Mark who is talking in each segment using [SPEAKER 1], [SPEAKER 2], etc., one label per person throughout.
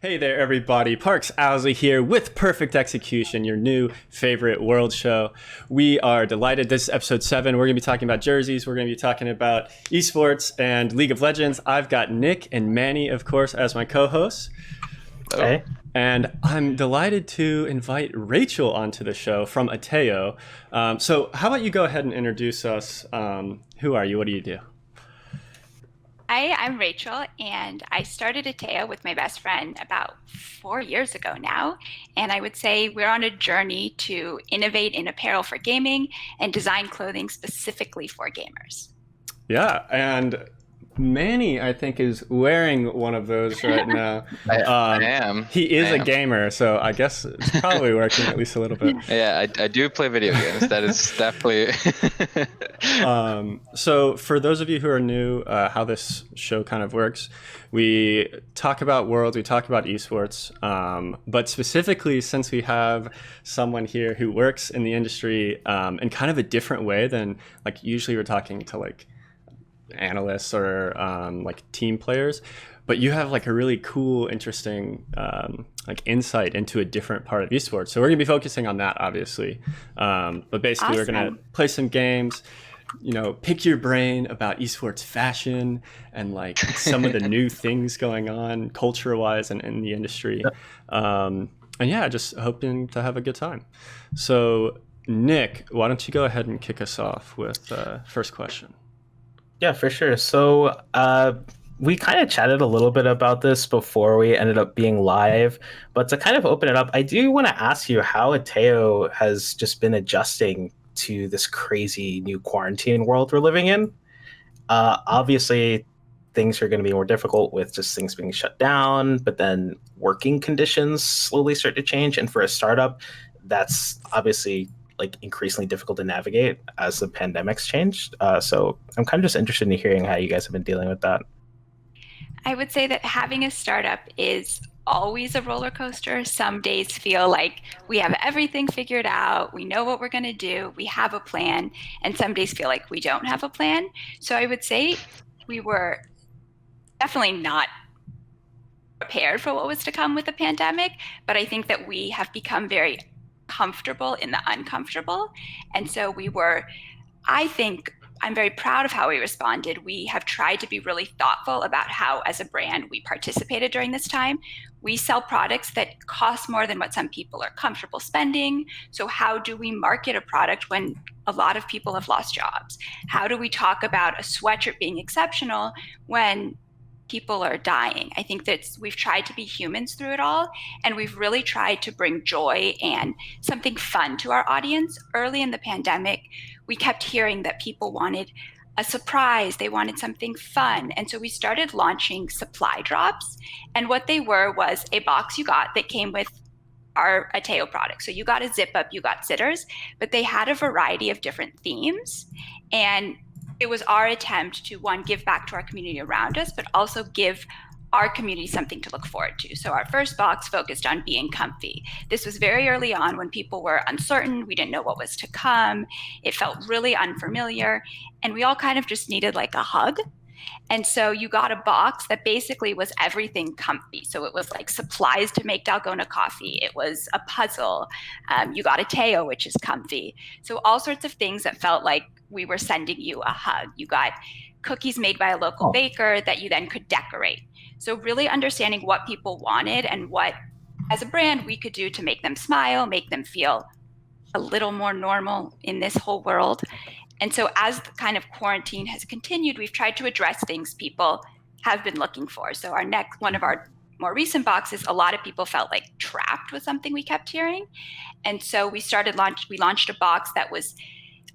[SPEAKER 1] Hey there, everybody. Parks Owsley here with Perfect Execution, your new favorite world show. We are delighted. This is episode 7. We're going to be talking about jerseys. We're going to be talking about esports and League of Legends. I've got Nick and Manny, of course, as my co-hosts.
[SPEAKER 2] Hey.
[SPEAKER 1] And I'm delighted to invite Rachel onto the show from Ateyo. So how about you go ahead and introduce us? Who are you? What do you do?
[SPEAKER 3] Hi, I'm Rachel, and I started Ateyo with my best friend about 4 years ago now. And I would say we're on a journey to innovate in apparel for gaming and design clothing specifically for gamers.
[SPEAKER 1] Yeah, and Manny, I think, is wearing one of those right now.
[SPEAKER 2] I am.
[SPEAKER 1] He is a gamer, so I guess it's probably working at least a little bit.
[SPEAKER 2] Yeah, I do play video games. That is definitely...
[SPEAKER 1] So for those of you who are new, how this show kind of works, we talk about Worlds, we talk about esports, but specifically since we have someone here who works in the industry in kind of a different way than like usually we're talking to like analysts or like team players, but you have like a really cool, interesting like insight into a different part of esports. So we're gonna be focusing on that, obviously. But basically, We're gonna play some games. You know, pick your brain about esports fashion and like some of the new things going on culture-wise and in the industry. And yeah, just hoping to have a good time. So Nick, why don't you go ahead and kick us off with the first question?
[SPEAKER 4] Yeah, for sure. So we kind of chatted a little bit about this before we ended up being live, but to kind of open it up, I do want to ask you how Ateyo has just been adjusting to this crazy new quarantine world we're living in. Obviously, things are going to be more difficult with just things being shut down, but then working conditions slowly start to change. And for a startup, that's obviously like increasingly difficult to navigate as the pandemic's changed. So I'm kind of just interested in hearing how you guys have been dealing with that.
[SPEAKER 3] I would say that having a startup is always a roller coaster. Some days feel like we have everything figured out, we know what we're going to do, we have a plan, and some days feel like we don't have a plan. So I would say we were definitely not prepared for what was to come with the pandemic, but I think that we have become very comfortable in the uncomfortable. And so I'm very proud of how we responded. We have tried to be really thoughtful about how, as a brand, we participated during this time. We sell products that cost more than what some people are comfortable spending. So how do we market a product when a lot of people have lost jobs? How do we talk about a sweatshirt being exceptional when people are dying? I think that we've tried to be humans through it all, and we've really tried to bring joy and something fun to our audience. Early in the pandemic, we kept hearing that people wanted a surprise, they wanted something fun, and so we started launching supply drops. And what they were was a box you got that came with our Ateyo product. So you got a zip up, you got sitters, but they had a variety of different themes. And it was our attempt to, one, give back to our community around us, but also give our community something to look forward to. So our first box focused on being comfy. This was very early on when people were uncertain. We didn't know what was to come. It felt really unfamiliar. And we all kind of just needed like a hug. And so you got a box that basically was everything comfy. So it was like supplies to make dalgona coffee. It was a puzzle. You got a Ateyo, which is comfy. So all sorts of things that felt like we were sending you a hug. You got cookies made by a local baker that you then could decorate. So really understanding what people wanted and what, as a brand, we could do to make them smile, make them feel a little more normal in this whole world. And so as the kind of quarantine has continued, we've tried to address things people have been looking for. So one of our more recent boxes, a lot of people felt like trapped with something we kept hearing. And so we launched a box that was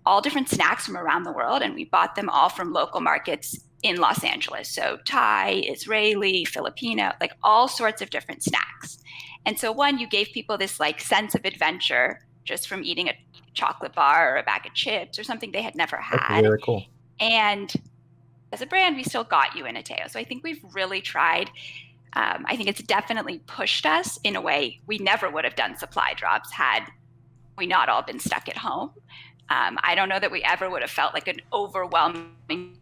[SPEAKER 3] all different snacks from around the world, and we bought them all from local markets in Los Angeles. So Thai, Israeli, Filipino, like all sorts of different snacks. And so one, you gave people this like sense of adventure just from eating a chocolate bar or a bag of chips or something they had never had.
[SPEAKER 4] That's really cool.
[SPEAKER 3] And as a brand, we still got you in Ateyo. So I think we've really tried. I think it's definitely pushed us in a way we never would have done supply drops had we not all been stuck at home. I don't know that we ever would have felt like an overwhelming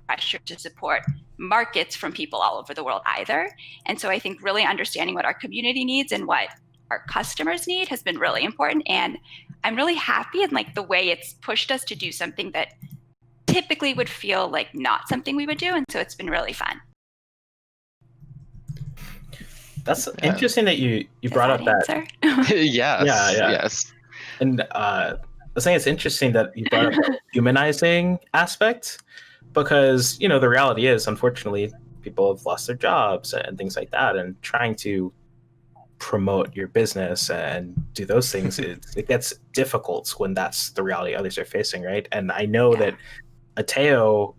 [SPEAKER 3] pressure to support markets from people all over the world either. And so I think really understanding what our community needs and what our customers need has been really important. And I'm really happy in like the way it's pushed us to do something that typically would feel like not something we would do. And so it's been really fun.
[SPEAKER 4] That's interesting that you brought up that.
[SPEAKER 2] Yes.
[SPEAKER 4] Yeah.
[SPEAKER 2] Yes.
[SPEAKER 4] And I was saying it's interesting that you brought up the humanizing aspect, because, you know, the reality is, unfortunately, people have lost their jobs and things like that, and trying to promote your business and do those things, it gets difficult when that's the reality others are facing, right? And I know that Ateyo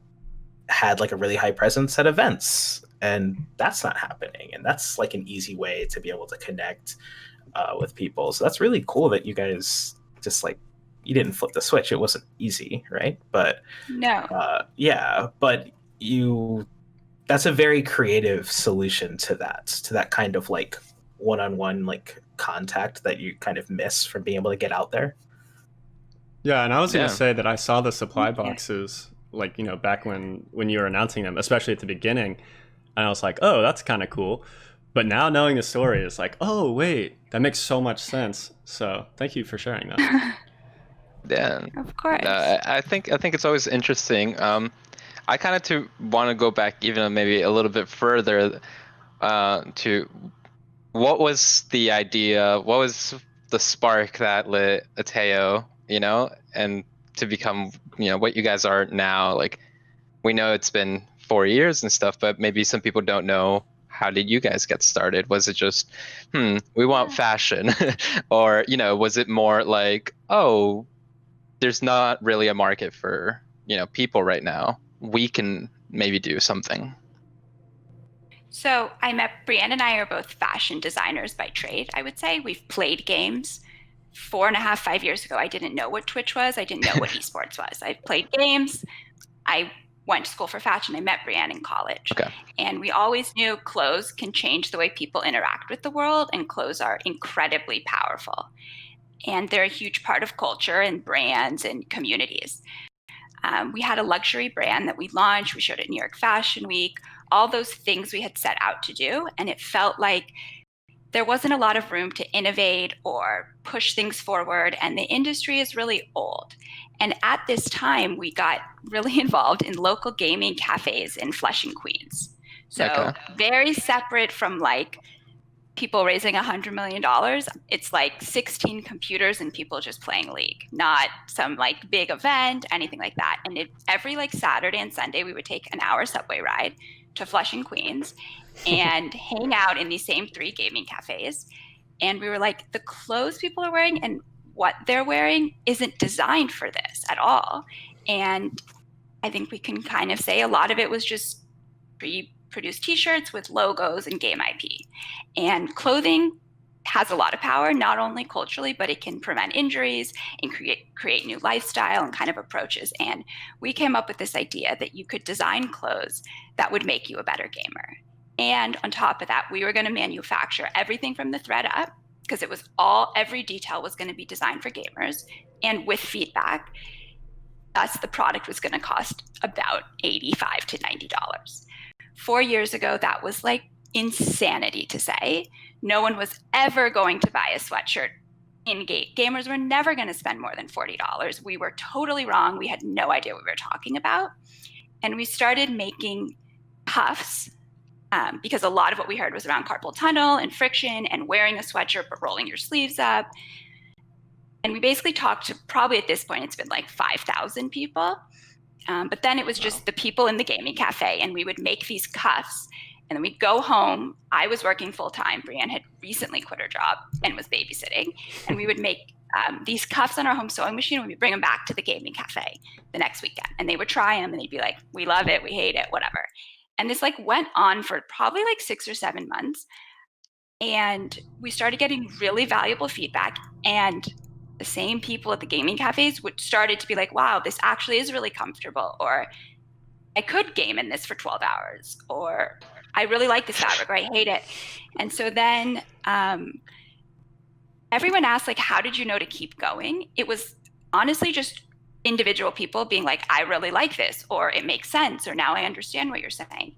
[SPEAKER 4] had like a really high presence at events, and that's not happening, and that's like an easy way to be able to connect with people. So that's really cool that you guys just like, you didn't flip the switch. It wasn't easy, right? But
[SPEAKER 3] no,
[SPEAKER 4] but that's a very creative solution to that kind of like one-on-one like contact that you kind of miss from being able to get out there.
[SPEAKER 1] Yeah, and I was going to say that I saw the supply boxes, like, you know, back when you were announcing them, especially at the beginning, and I was like, oh, that's kind of cool. But now knowing the story is like, oh, wait, that makes so much sense. So thank you for sharing that.
[SPEAKER 2] Yeah,
[SPEAKER 3] of course.
[SPEAKER 2] I think it's always interesting. I kind of want to go back even maybe a little bit further to what was the idea, what was the spark that lit Ateyo, you know, and to become, you know, what you guys are now. Like, we know it's been 4 years and stuff, but maybe some people don't know, how did you guys get started? Was it just, we want fashion? Or, you know, was it more like, oh, there's not really a market for, you know, people right now, we can maybe do something?
[SPEAKER 3] So Brianne and I are both fashion designers by trade, I would say. We've played games. 4.5, 5 years ago, I didn't know what Twitch was. I didn't know what esports was. I played games. I went to school for fashion. I met Brianne in college.
[SPEAKER 2] Okay.
[SPEAKER 3] And we always knew clothes can change the way people interact with the world, and clothes are incredibly powerful. And they're a huge part of culture and brands and communities. We had a luxury brand that we launched. We showed it at New York Fashion Week, all those things we had set out to do. And it felt like there wasn't a lot of room to innovate or push things forward. And the industry is really old. And at this time, we got really involved in local gaming cafes in Flushing, Queens. So very separate from like people raising $100 million. It's like 16 computers and people just playing League, not some like big event, anything like that. And every like Saturday and Sunday, we would take an hour subway ride to Flushing, Queens, and hang out in these same 3 gaming cafes. And we were like, the clothes people are wearing and what they're wearing isn't designed for this at all. And I think we can kind of say a lot of it was just pre-produced t-shirts with logos and game IP. And clothing has a lot of power, not only culturally, but it can prevent injuries and create new lifestyle and kind of approaches. And we came up with this idea that you could design clothes that would make you a better gamer. And on top of that, we were going to manufacture everything from the thread up, because it was every detail was going to be designed for gamers and with feedback. Thus, the product was going to cost about $85 to $90. 4 years ago, that was like insanity to say. No one was ever going to buy a sweatshirt in-game. Gamers were never going to spend more than $40. We were totally wrong. We had no idea what we were talking about. And we started making cuffs because a lot of what we heard was around carpal tunnel and friction and wearing a sweatshirt but rolling your sleeves up. And we basically talked to, probably at this point, it's been like 5,000 people. But then it was just the people in the gaming cafe, and we would make these cuffs. And then we'd go home. I was working full time. Brianne had recently quit her job and was babysitting. And we would make these cuffs on our home sewing machine, and we'd bring them back to the gaming cafe the next weekend. And they would try them, and they'd be like, we love it, we hate it, whatever. And this like went on for probably like 6 or 7 months. And we started getting really valuable feedback. And the same people at the gaming cafes started to be like, wow, this actually is really comfortable. Or I could game in this for 12 hours. Or I really like this fabric, or I hate it. And so then everyone asked, like, how did you know to keep going? It was honestly just individual people being like, I really like this, or it makes sense, or now I understand what you're saying.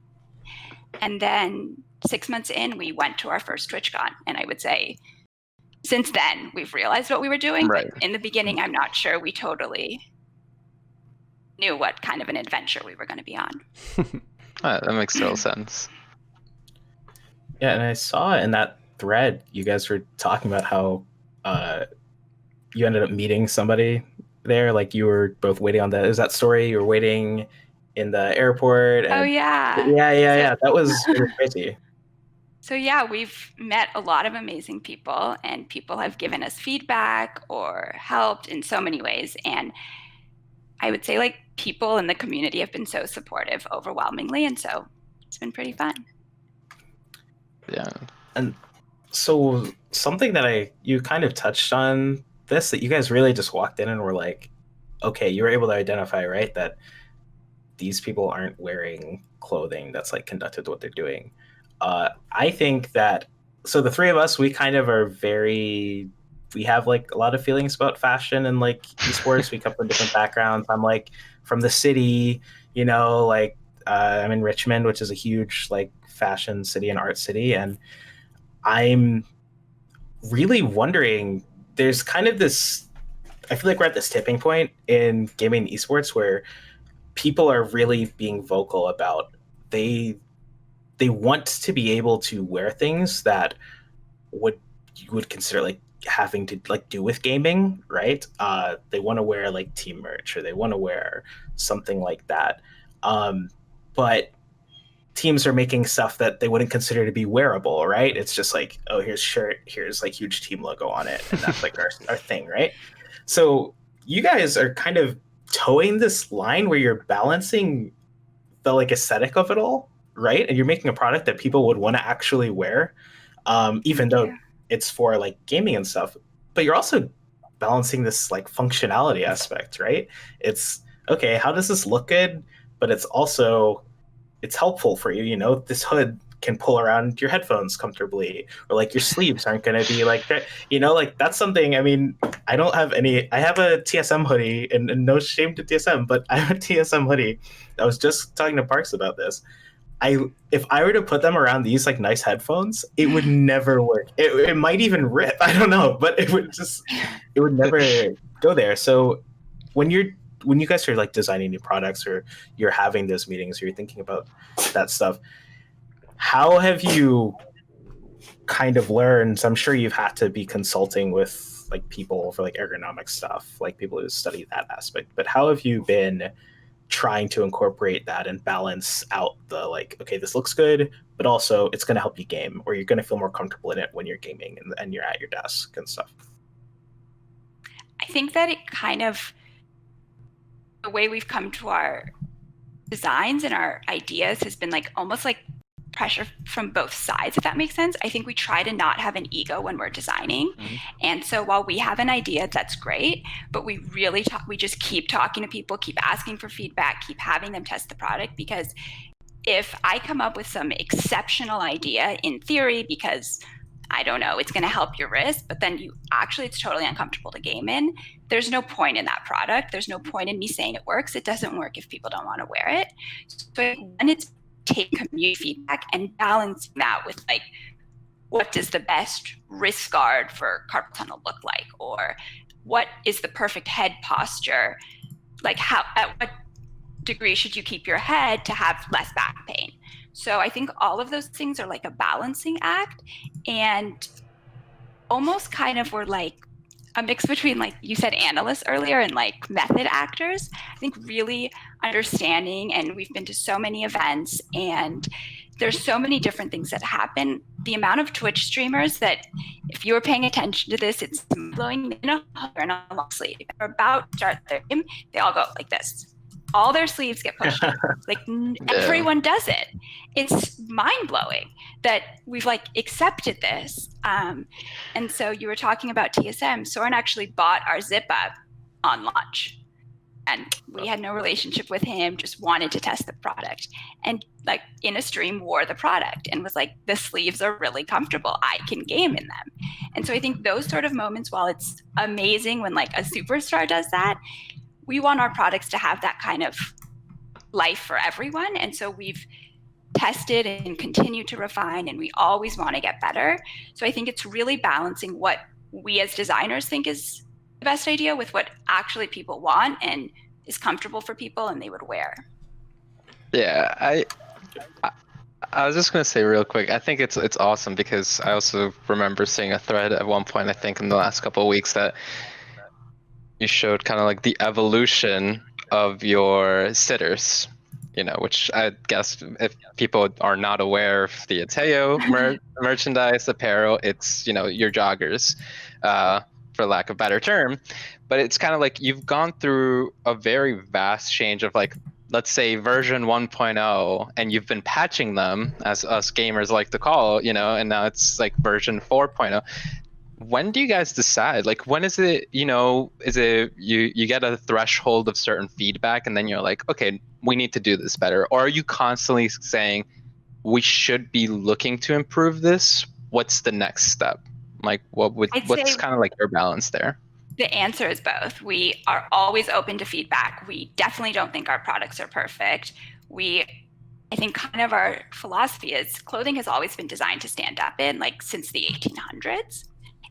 [SPEAKER 3] And then 6 months in, we went to our first TwitchCon. And I would say since then, we've realized what we were doing.
[SPEAKER 2] Right.
[SPEAKER 3] But in the beginning, I'm not sure we totally knew what kind of an adventure we were going to be on.
[SPEAKER 2] That makes total sense.
[SPEAKER 4] Yeah, and I saw in that thread you guys were talking about how you ended up meeting somebody there. Like you were both waiting on is that story? You were waiting in the airport. And,
[SPEAKER 3] oh yeah.
[SPEAKER 4] Yeah. That was crazy.
[SPEAKER 3] So yeah, we've met a lot of amazing people, and people have given us feedback or helped in so many ways. And I would say like people in the community have been so supportive overwhelmingly. And so it's been pretty fun.
[SPEAKER 2] Yeah.
[SPEAKER 4] And so something that you kind of touched on this, that you guys really just walked in and were like, okay, you were able to identify, right, that these people aren't wearing clothing that's like conducted to what they're doing. I think that, so the three of us, we kind of are we have like a lot of feelings about fashion and like esports. We come from different backgrounds. I'm like from the city, you know, like I'm in Richmond, which is a huge like fashion city and art city. And I'm really wondering, there's kind of this, I feel like we're at this tipping point in gaming and esports where people are really being vocal about they want to be able to wear things that you would consider like having to like do with gaming, right? They want to wear like team merch, or they want to wear something like that. But teams are making stuff that they wouldn't consider to be wearable, right? It's just like, oh, here's shirt, here's like huge team logo on it, and that's like our thing, right? So you guys are kind of towing this line where you're balancing the like aesthetic of it all, right? And you're making a product that people would want to actually wear, even though it's for like gaming and stuff. But you're also balancing this like functionality aspect, right? It's okay, how does this look good? But it's also, it's helpful for you, you know, this hood can pull around your headphones comfortably, or like your sleeves aren't going to be like, you know, like that's something. I mean, I have a TSM hoodie, and no shame to TSM, but I have a TSM hoodie. I was just talking to Parks about this. If I were to put them around these like nice headphones, it would never work. It might even rip. I don't know, but it would never go there. So when you guys are like designing new products, or you're having those meetings, or you're thinking about that stuff, how have you kind of learned? I'm sure you've had to be consulting with like people for like ergonomic stuff, like people who study that aspect, but how have you been trying to incorporate that and balance out the like, okay, this looks good, but also it's going to help you game, or you're going to feel more comfortable in it when you're gaming and you're at your desk and stuff?
[SPEAKER 3] I think that it kind of, the way we've come to our designs and our ideas has been like almost like pressure from both sides, if that makes sense. I think we try to not have an ego when we're designing. Mm-hmm. And so while we have an idea, that's great, but we really we just keep talking to people, keep asking for feedback, keep having them test the product. Because if I come up with some exceptional idea in theory, because I don't know, it's going to help your wrist, but then it's totally uncomfortable to game in, there's no point in that product. There's no point in me saying it works. It doesn't work if people don't want to wear it. So when it's take community feedback and balance that with like, what does the best wrist guard for carpal tunnel look like? Or what is the perfect head posture? Like at what degree should you keep your head to have less back pain? So I think all of those things are like a balancing act, and almost kind of we're like a mix between, like you said, analysts earlier and like method actors. I think really understanding, and we've been to so many events and there's so many different things that happen. The amount of Twitch streamers that, if you were paying attention to this, it's blowing in a long sleeve. They're about to start their game, they all go like this. All their sleeves get pushed. Like everyone does it. It's mind blowing that we've like accepted this. And so you were talking about TSM. Soren actually bought our zip up on launch, and we had no relationship with him, just wanted to test the product, and like in a stream wore the product and was like, the sleeves are really comfortable, I can game in them. And so I think those sort of moments, while it's amazing when like a superstar does that, we want our products to have that kind of life for everyone. And so we've tested and continue to refine, and we always want to get better. So I think it's really balancing what we as designers think is the best idea with what actually people want and is comfortable for people and they would wear.
[SPEAKER 2] Yeah, I was just gonna say real quick, I think it's awesome because I also remember seeing a thread at one point, I think in the last couple of weeks, that you showed kind of like the evolution of your sitters, which I guess if people are not aware of the Ateyo merchandise apparel, it's, your joggers, for lack of a better term. But it's kind of like you've gone through a very vast change of, like, let's say version 1.0, and you've been patching them, as us gamers like to call, and now it's like version 4.0. When do you guys decide? Like, when is it, is it you get a threshold of certain feedback and then you're like, okay, we need to do this better? Or are you constantly saying, we should be looking to improve this? What's the next step? Like, what's kind of like your balance there?
[SPEAKER 3] The answer is both. We are always open to feedback. We definitely don't think our products are perfect. I think kind of our philosophy is clothing has always been designed to stand up in, like, since the 1800s.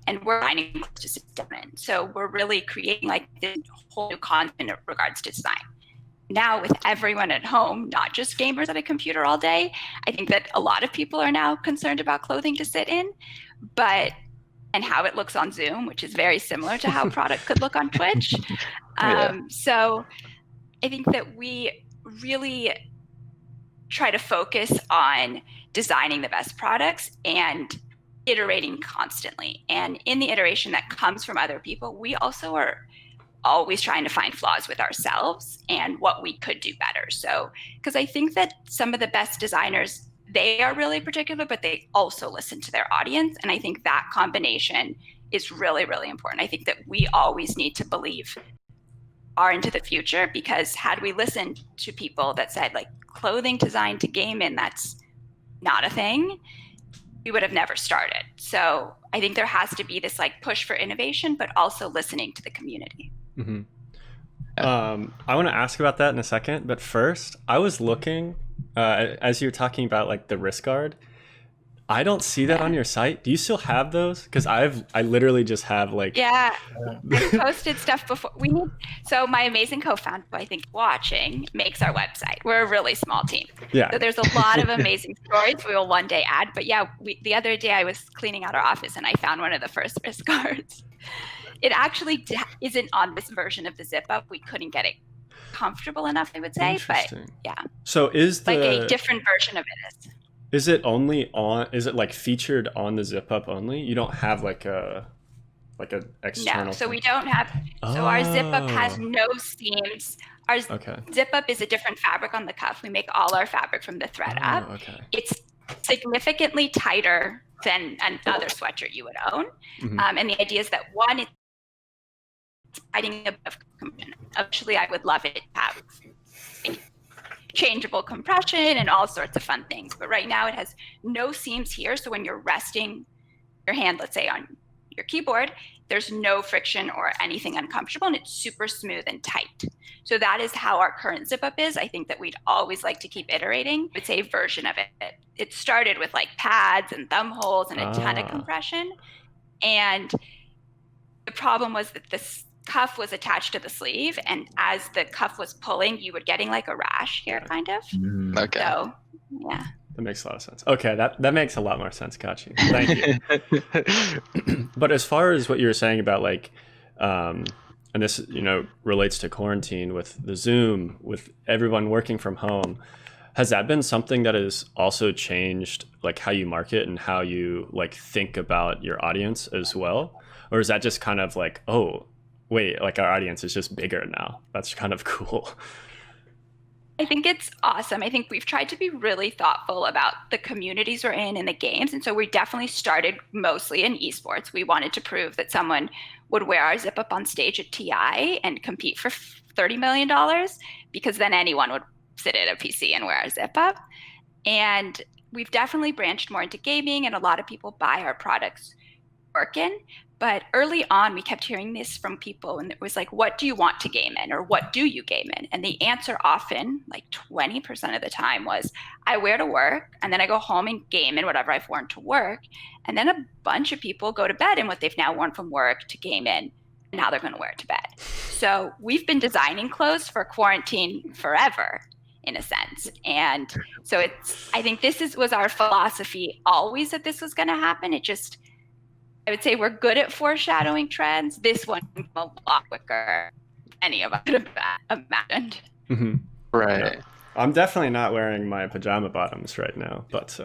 [SPEAKER 3] And we're finding to sit down in. So we're really creating like this whole new concept in regards to design. Now with everyone at home, not just gamers at a computer all day, I think that a lot of people are now concerned about clothing to sit in, and how it looks on Zoom, which is very similar to how product could look on Twitch. So I think that we really try to focus on designing the best products and iterating constantly. And in the iteration that comes from other people, we also are always trying to find flaws with ourselves and what we could do better. So, because I think that some of the best designers, they are really particular, but they also listen to their audience. And I think that combination is really, really important. I think that we always need to believe far into the future, because had we listened to people that said, like, clothing designed to game in, that's not a thing, we would have never started. So I think there has to be this like push for innovation, but also listening to the community.
[SPEAKER 1] Mm-hmm. I want to ask about that in a second, but first I was looking, as you're talking about like the wrist guard, I don't see that on your site. Do you still have those? Because I literally just have like...
[SPEAKER 3] Yeah, I posted stuff before. So my amazing co-founder, who I think watching, makes our website. We're a really small team.
[SPEAKER 1] Yeah.
[SPEAKER 3] So there's a lot of amazing stories we will one day add. But yeah, the other day I was cleaning out our office and I found one of the first wrist guards. It actually isn't on this version of the zip up. We couldn't get it comfortable enough, I would say. But yeah.
[SPEAKER 1] So is
[SPEAKER 3] like a different version of it is.
[SPEAKER 1] Is it like featured on the zip up only? You don't have like a external...
[SPEAKER 3] No, so we don't have, so our zip up has no seams. Our zip up is a different fabric on the cuff. We make all our fabric from the thread up. Okay. It's significantly tighter than another sweatshirt you would own. Mm-hmm. And the idea is that one, it's fighting above compression. Actually, I would love it to have changeable compression and all sorts of fun things. But right now it has no seams here. So when you're resting your hand, let's say on your keyboard, there's no friction or anything uncomfortable, and it's super smooth and tight. So that is how our current zip up is. I think that we'd always like to keep iterating. It's a version of it. It started with like pads and thumb holes and a ton of compression. And the problem was that this cuff was attached to the sleeve, and as the cuff was pulling, you were getting like a rash here, kind of.
[SPEAKER 2] Okay.
[SPEAKER 3] So, yeah.
[SPEAKER 1] That makes a lot of sense. Okay, that makes a lot more sense. Got you. Thank you. But as far as what you were saying about like, and this relates to quarantine with the Zoom, with everyone working from home, has that been something that has also changed like how you market and how you like think about your audience as well? Or is that just kind of like, oh, wait, like our audience is just bigger now? That's kind of cool.
[SPEAKER 3] I think it's awesome. I think we've tried to be really thoughtful about the communities we're in and the games. And so we definitely started mostly in esports. We wanted to prove that someone would wear our zip up on stage at TI and compete for $30 million, because then anyone would sit at a PC and wear our zip up. And we've definitely branched more into gaming, and a lot of people buy our products working. But early on, we kept hearing this from people, and it was like, what do you want to game in, or what do you game in? And the answer often, like 20% of the time, was, I wear to work, and then I go home and game in whatever I've worn to work. And then a bunch of people go to bed in what they've now worn from work to game in, and now they're going to wear it to bed. So we've been designing clothes for quarantine forever, in a sense. And so I think this was our philosophy always, that this was going to happen. It just, I would say we're good at foreshadowing trends. This one came a lot quicker than any of us could have imagined.
[SPEAKER 1] Mm-hmm.
[SPEAKER 2] Right.
[SPEAKER 1] Yeah. I'm definitely not wearing my pajama bottoms right now, but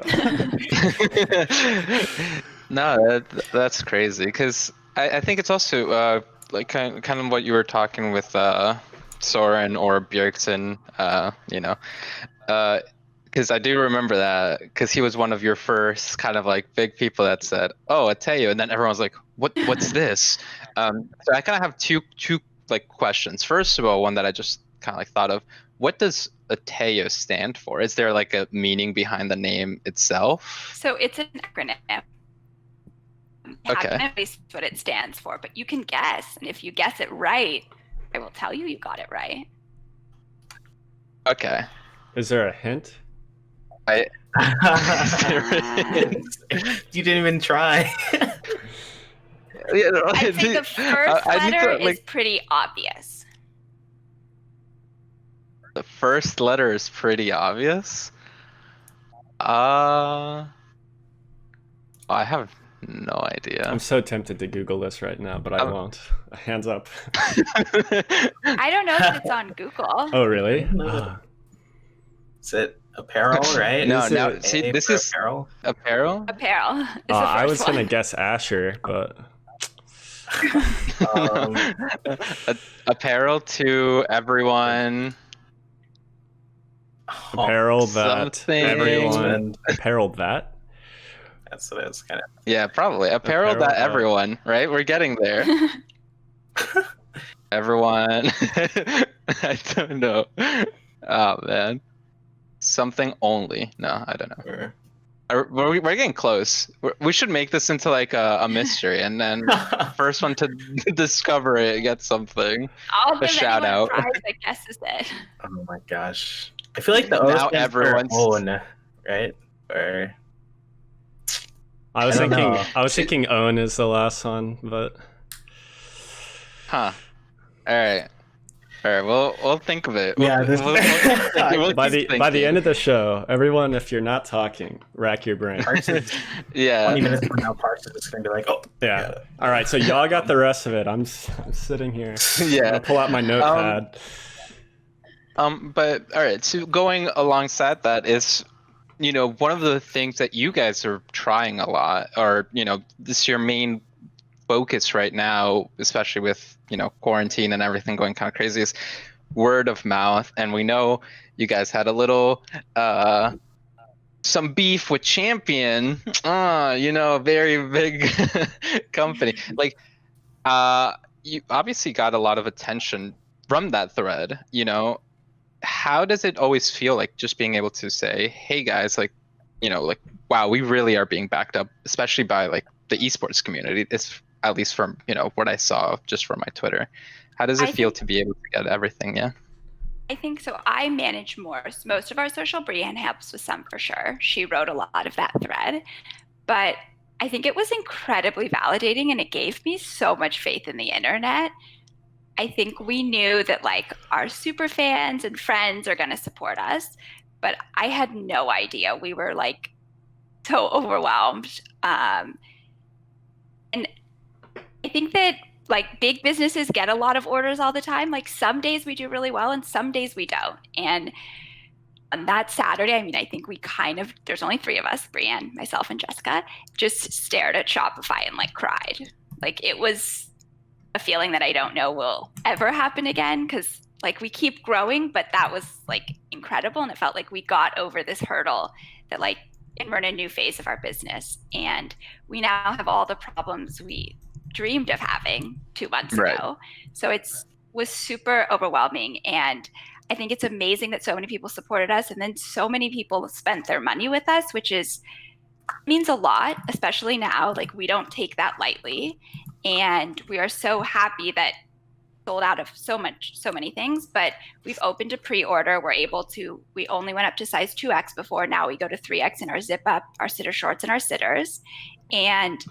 [SPEAKER 2] No, that's crazy, because I think it's also like kind of what you were talking with Soren or Bjergsen, because I do remember that, because he was one of your first kind of like big people that said, "Oh, Ateyo," and then everyone was like, "What's this?" So I kind of have two like questions. First of all, one that I just kind of like thought of: what does Ateyo stand for? Is there like a meaning behind the name itself?
[SPEAKER 3] So it's an acronym.
[SPEAKER 2] Okay.
[SPEAKER 3] Haven't noticed what it stands for, but you can guess, and if you guess it right, I will tell you got it right.
[SPEAKER 2] Okay.
[SPEAKER 1] is there a hint?
[SPEAKER 4] You didn't even try.
[SPEAKER 3] I'd say the first letter is pretty obvious.
[SPEAKER 2] The first letter is pretty obvious. I have no idea.
[SPEAKER 1] I'm so tempted to Google this right now, but I won't. Hands up.
[SPEAKER 3] I don't know if it's on Google.
[SPEAKER 1] Oh, really?
[SPEAKER 4] Is it apparel, right?
[SPEAKER 2] No, now see, this is
[SPEAKER 4] apparel.
[SPEAKER 2] Apparel.
[SPEAKER 3] Apparel. Is the
[SPEAKER 1] I was
[SPEAKER 3] first one.
[SPEAKER 1] gonna guess Asher, but
[SPEAKER 2] Apparel to everyone.
[SPEAKER 1] apparel that
[SPEAKER 2] something.
[SPEAKER 1] everyone apparel that.
[SPEAKER 4] That's what it was kind of.
[SPEAKER 2] Yeah, probably apparel that everyone. Right, we're getting there. Everyone. I don't know. Oh man. Something only. No, I don't know. We're getting close. We should make this into like a mystery, and then first one to discover it gets something.
[SPEAKER 3] I'll give
[SPEAKER 2] shout
[SPEAKER 3] anyone
[SPEAKER 2] out.
[SPEAKER 3] a prize that guesses it.
[SPEAKER 4] Oh my gosh! I feel like the O
[SPEAKER 2] Now
[SPEAKER 4] stands for
[SPEAKER 2] everyone's-
[SPEAKER 4] own, right? Or
[SPEAKER 1] I was
[SPEAKER 4] I don't
[SPEAKER 1] thinking.
[SPEAKER 4] know.
[SPEAKER 1] I was thinking own is the last one, but
[SPEAKER 2] Huh. All right. We'll think of it.
[SPEAKER 4] Yeah,
[SPEAKER 2] We'll
[SPEAKER 1] by
[SPEAKER 2] keep
[SPEAKER 1] the
[SPEAKER 2] thinking.
[SPEAKER 1] end of the show, everyone, if you're not talking, rack your brain.
[SPEAKER 4] Parsons, 20
[SPEAKER 2] Yeah.
[SPEAKER 4] minutes from now, Parsons is going to be like, "Oh,
[SPEAKER 1] Yeah. All right. So y'all got the rest of it. I'm sitting here. I'm
[SPEAKER 2] Yeah.
[SPEAKER 1] gonna pull out my notepad.
[SPEAKER 2] But all right. So going alongside that is, one of the things that you guys are trying a lot, or this is your main focus right now, especially with quarantine and everything going kind of crazy, is word of mouth. And we know you guys had a little some beef with Champion, a very big company. Like you obviously got a lot of attention from that thread. How does it always feel like just being able to say, hey guys, like wow, we really are being backed up, especially by like the esports community. It's at least from what I saw just from my Twitter. How does it feel to be able to get everything? Yeah,
[SPEAKER 3] I think so. I manage most of our social. Brienne helps with some for sure. She wrote a lot of that thread, but I think it was incredibly validating, and it gave me so much faith in the internet. I think we knew that like our super fans and friends are going to support us, but I had no idea. We were like so overwhelmed. And I think that like big businesses get a lot of orders all the time. Like some days we do really well and some days we don't. And on that Saturday, I think we there's only 3 of us, Brienne, myself, and Jessica, just stared at Shopify and like cried. Like it was a feeling that I don't know will ever happen again, because like we keep growing, but that was like incredible. And it felt like we got over this hurdle that like, and we're in a new phase of our business. And we now have all the problems we dreamed of having 2 months ago. So it was super overwhelming. And I think it's amazing that so many people supported us, and then so many people spent their money with us, which is means a lot, especially now. Like, we don't take that lightly, and we are so happy that sold out of so many things, but we've opened a pre-order. We only went up to size 2X before. Now we go to 3X in our zip up, our sitter shorts, and our sitters. And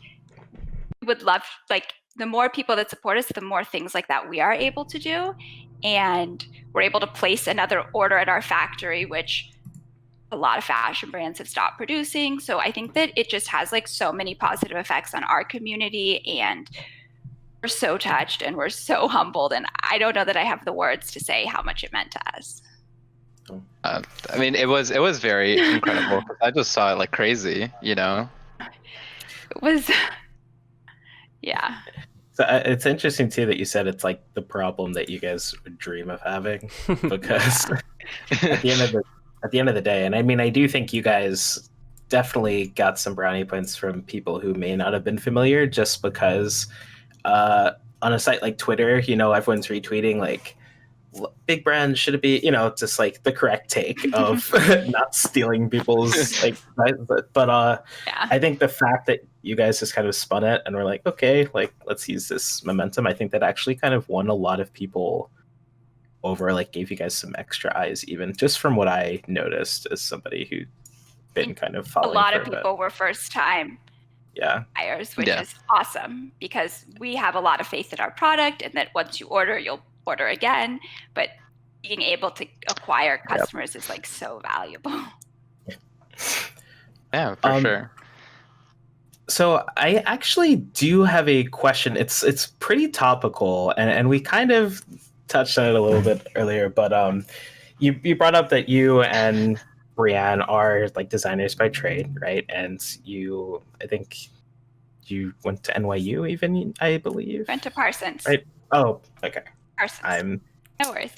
[SPEAKER 3] we would love, like, the more people that support us, the more things like that we are able to do. And we're able to place another order at our factory, which a lot of fashion brands have stopped producing. So I think that it just has like so many positive effects on our community, and we're so touched and we're so humbled. And I don't know that I have the words to say how much it meant to us.
[SPEAKER 2] I mean, it was very incredible. I just saw it like crazy, you know?
[SPEAKER 3] It was, yeah.
[SPEAKER 4] So it's interesting too that you said it's like the problem that you guys would dream of having, because at the end of the day, and I mean, I do think you guys definitely got some brownie points from people who may not have been familiar, just because on a site like Twitter, you know, everyone's retweeting like big brands should it be, you know, just like the correct take of not stealing people's like, but
[SPEAKER 3] Yeah.
[SPEAKER 4] I think the fact that you guys just kind of spun it and were like, okay, like let's use this momentum, I think that actually kind of won a lot of people over, like gave you guys some extra eyes, even just from what I noticed as somebody who's been kind of
[SPEAKER 3] A
[SPEAKER 4] following
[SPEAKER 3] lot
[SPEAKER 4] for
[SPEAKER 3] of
[SPEAKER 4] a bit.
[SPEAKER 3] people were first time
[SPEAKER 4] Yeah.
[SPEAKER 3] buyers, which
[SPEAKER 2] Yeah.
[SPEAKER 3] is awesome, because we have a lot of faith in our product, and that once you order, you'll order again. But being able to acquire customers is like so valuable.
[SPEAKER 2] Yeah, for sure.
[SPEAKER 4] So I actually do have a question. It's pretty topical, and we kind of touched on it a little bit earlier, but you brought up that you and Brianne are like designers by trade, right? And I think you went to NYU even, I believe.
[SPEAKER 3] Went to Parsons.
[SPEAKER 4] Right. Oh, okay.
[SPEAKER 3] Parsons. No worries.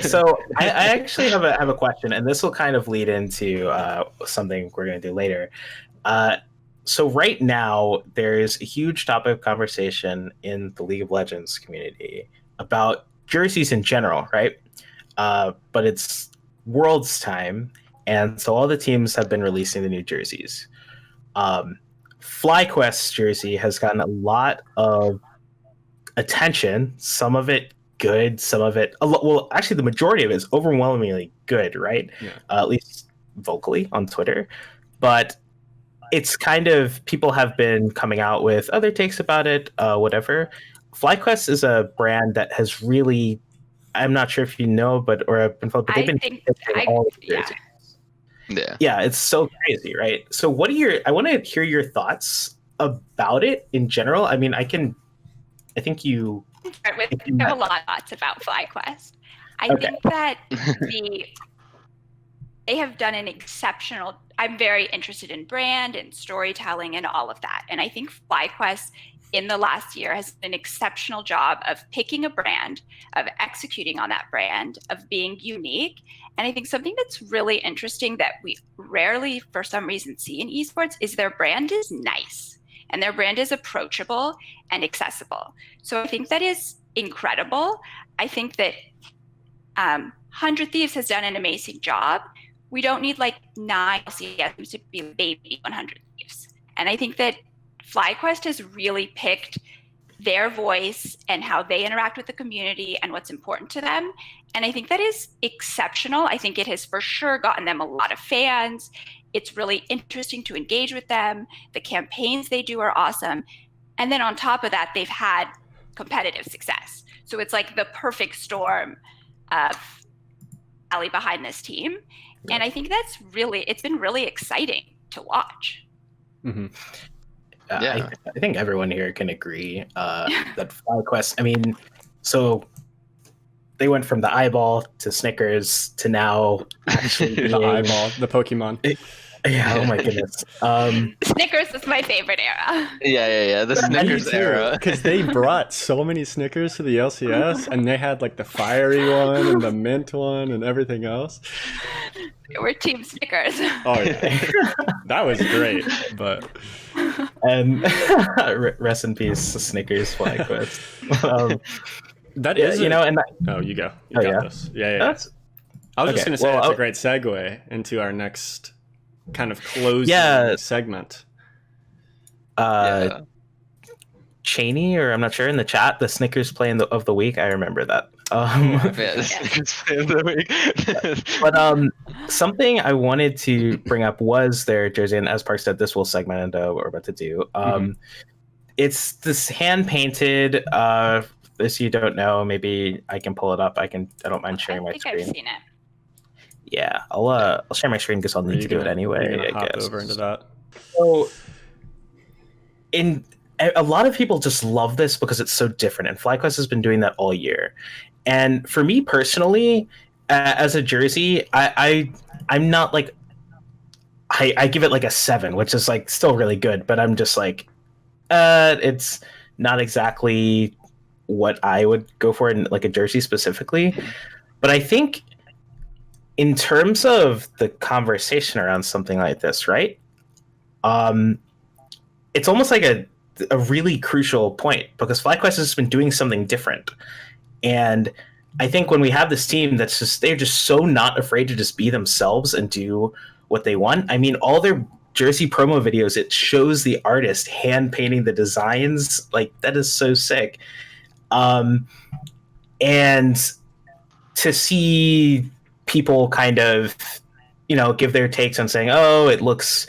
[SPEAKER 4] So I actually have a question, and this will kind of lead into something we're going to do later. So right now, there's a huge topic of conversation in the League of Legends community about jerseys in general, right? But it's Worlds time, and so all the teams have been releasing the new jerseys. FlyQuest's jersey has gotten a lot of attention, some of it good, some of it well, actually the majority of it is overwhelmingly good, right?
[SPEAKER 1] Yeah.
[SPEAKER 4] At least vocally on Twitter. But it's kind of, people have been coming out with other takes about it, whatever. FlyQuest is a brand that has really, I'm not sure if you know, but they've been all the jerseys. Yeah, it's so crazy, right? So I want to hear your thoughts about it in general. I mean, I think you
[SPEAKER 3] have a lot of thoughts about FlyQuest. I think that they have done an exceptional, I'm very interested in brand and storytelling and all of that. And I think FlyQuest in the last year has done an exceptional job of picking a brand, of executing on that brand, of being unique. And I think something that's really interesting that we rarely, for some reason, see in esports is their brand is nice and their brand is approachable and accessible. So I think that is incredible. I think that 100 Thieves has done an amazing job. We don't need like 9 LCS to be baby 100 Thieves. And I think that FlyQuest has really picked their voice and how they interact with the community and what's important to them. And I think that is exceptional. I think it has for sure gotten them a lot of fans. It's really interesting to engage with them. The campaigns they do are awesome. And then on top of that, they've had competitive success. So it's like the perfect storm of rally behind this team. And I think it's been really exciting to watch.
[SPEAKER 1] Mm-hmm.
[SPEAKER 4] I think everyone here can agree that FlyQuest, I mean, so they went from the eyeball to Snickers to now actually being
[SPEAKER 1] the eyeball, the Pokemon.
[SPEAKER 4] Oh my goodness.
[SPEAKER 3] Snickers is my favorite era.
[SPEAKER 2] Yeah. The Snickers era.
[SPEAKER 1] Because they brought so many Snickers to the LCS, and they had like the fiery one and the mint one and everything else.
[SPEAKER 3] We're Team Snickers.
[SPEAKER 1] Oh yeah, that was great. But
[SPEAKER 4] and rest in peace, Snickers FlyQuest.
[SPEAKER 1] That is,
[SPEAKER 4] you know, and
[SPEAKER 1] oh, you go. You got this. Yeah. I was just gonna say that's a great segue into our next kind of closing segment.
[SPEAKER 4] Cheney, or I'm not sure, in the chat, the Snickers play of the week. I remember that.
[SPEAKER 2] The Snickers play of the week.
[SPEAKER 4] But something I wanted to bring up was their jersey, and as Park said, this will segment into what we're about to do. It's this hand painted. If you don't know, maybe I can pull it up. I don't mind sharing my screen.
[SPEAKER 3] I've seen it.
[SPEAKER 4] Yeah, I'll share my screen because I'll need to do it anyway. I guess.
[SPEAKER 1] Over into that.
[SPEAKER 4] So, a lot of people just love this because it's so different, and FlyQuest has been doing that all year. And for me personally, as a jersey, I'm not like I give it like a 7, which is like still really good, but I'm just like it's not exactly what I would go for in like a jersey specifically. But I think in terms of the conversation around something like this, right? It's almost like a really crucial point because FlyQuest has been doing something different. And I think when we have this team they're just so not afraid to just be themselves and do what they want. I mean, all their jersey promo videos, it shows the artist hand painting the designs. Like, that is so sick. And to see people kind of, give their takes on saying, oh, it looks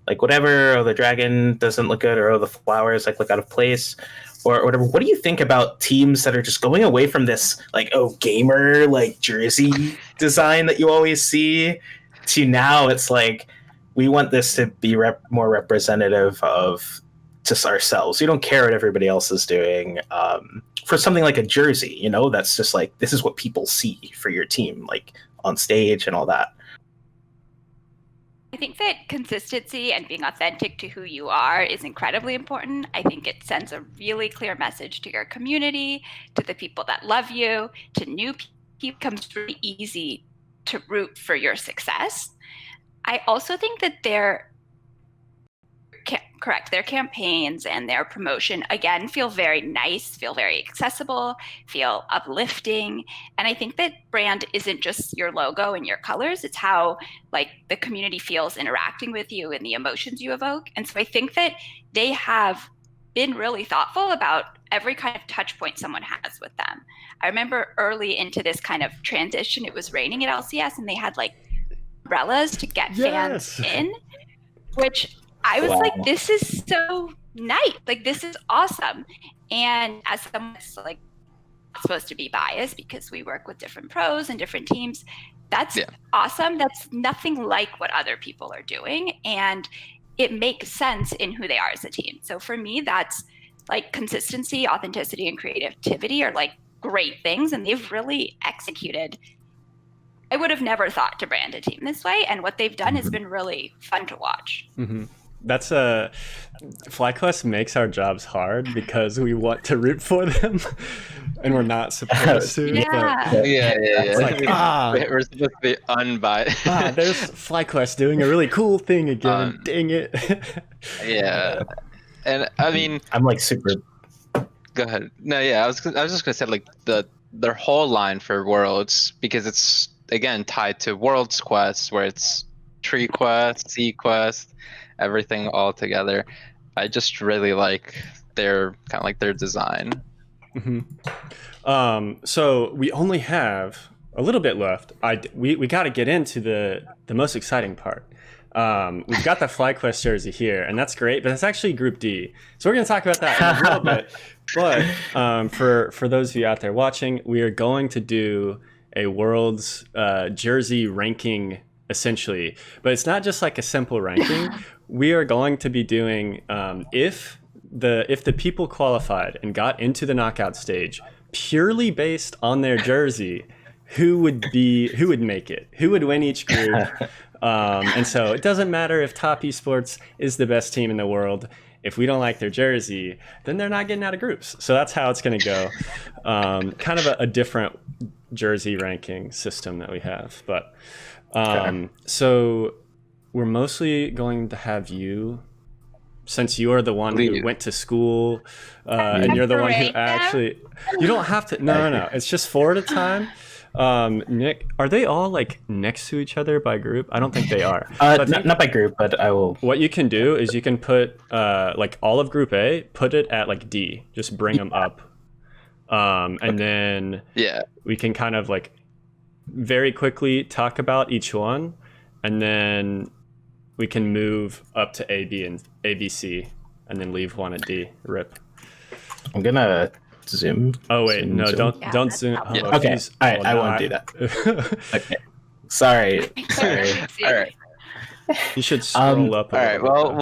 [SPEAKER 4] like whatever, or the dragon doesn't look good, or oh, the flowers like look out of place, or whatever. What do you think about teams that are just going away from this like, oh, gamer like jersey design that you always see to now it's like we want this to be more representative of just ourselves. We don't care what everybody else is doing. For something like a jersey, that's just like, this is what people see for your team, like on stage and all that.
[SPEAKER 3] I think that consistency and being authentic to who you are is incredibly important. I think it sends a really clear message to your community, to the people that love you, to new people. It becomes really easy to root for your success. I also think that their campaigns and their promotion, again, feel very nice, feel very accessible, feel uplifting. And I think that brand isn't just your logo and your colors, it's how like the community feels interacting with you and the emotions you evoke. And so I think that they have been really thoughtful about every kind of touch point someone has with them. I remember early into this kind of transition, it was raining at LCS and they had like umbrellas to get fans in, which I was like, this is so nice. Like, this is awesome. And as someone that's like supposed to be biased because we work with different pros and different teams, that's awesome. That's nothing like what other people are doing. And it makes sense in who they are as a team. So for me, that's like consistency, authenticity, and creativity are like great things. And they've really executed. I would have never thought to brand a team this way. And what they've done has been really fun to watch.
[SPEAKER 1] That's FlyQuest makes our jobs hard because we want to root for them and we're not supposed to.
[SPEAKER 2] It's
[SPEAKER 1] like,
[SPEAKER 2] we're supposed to be unbiased.
[SPEAKER 1] There's FlyQuest doing a really cool thing again. Dang it.
[SPEAKER 2] And I mean,
[SPEAKER 4] I'm like super.
[SPEAKER 2] Go ahead. No, I was just gonna say like their whole line for Worlds, because it's again tied to Worlds Quest, where it's Tree Quest, Sea Quest, everything all together. I just really like their design.
[SPEAKER 1] So we only have a little bit left. We got to get into the most exciting part. We've got the FlyQuest jersey here, and that's great, but it's actually Group D. So we're going to talk about that in a little bit. But for those of you out there watching, we are going to do a Worlds jersey ranking, essentially. But it's not just like a simple ranking. We are going to be doing if the people qualified and got into the knockout stage purely based on their jersey, who would make it, who would win each group. And so it doesn't matter if Top Esports is the best team in the world. If we don't like their jersey, then they're not getting out of groups. So that's how it's going to go. Kind of a different jersey ranking system that we have. But so we're mostly going to have you, since you are the one who went to school and you're the one who actually, you don't have to, no. It's just 4 at a time. Nick, are they all like next to each other by group? I don't think they are.
[SPEAKER 4] Not by group, but I will.
[SPEAKER 1] What you can do is you can put like all of Group A, put it at like D, just bring them up, and then we can kind of like very quickly talk about each one, and then we can move up to A, B, and A, B, C, and then leave one at D. Rip.
[SPEAKER 4] I'm gonna zoom.
[SPEAKER 1] Oh wait,
[SPEAKER 4] zoom,
[SPEAKER 1] no,
[SPEAKER 4] zoom.
[SPEAKER 1] don't zoom.
[SPEAKER 2] Yeah.
[SPEAKER 1] Oh,
[SPEAKER 4] Okay,
[SPEAKER 1] geez.
[SPEAKER 4] all right,
[SPEAKER 1] Oh,
[SPEAKER 4] I
[SPEAKER 1] no,
[SPEAKER 4] won't do that. Okay, sorry.
[SPEAKER 2] All right.
[SPEAKER 1] You should scroll up.
[SPEAKER 2] All right. Well,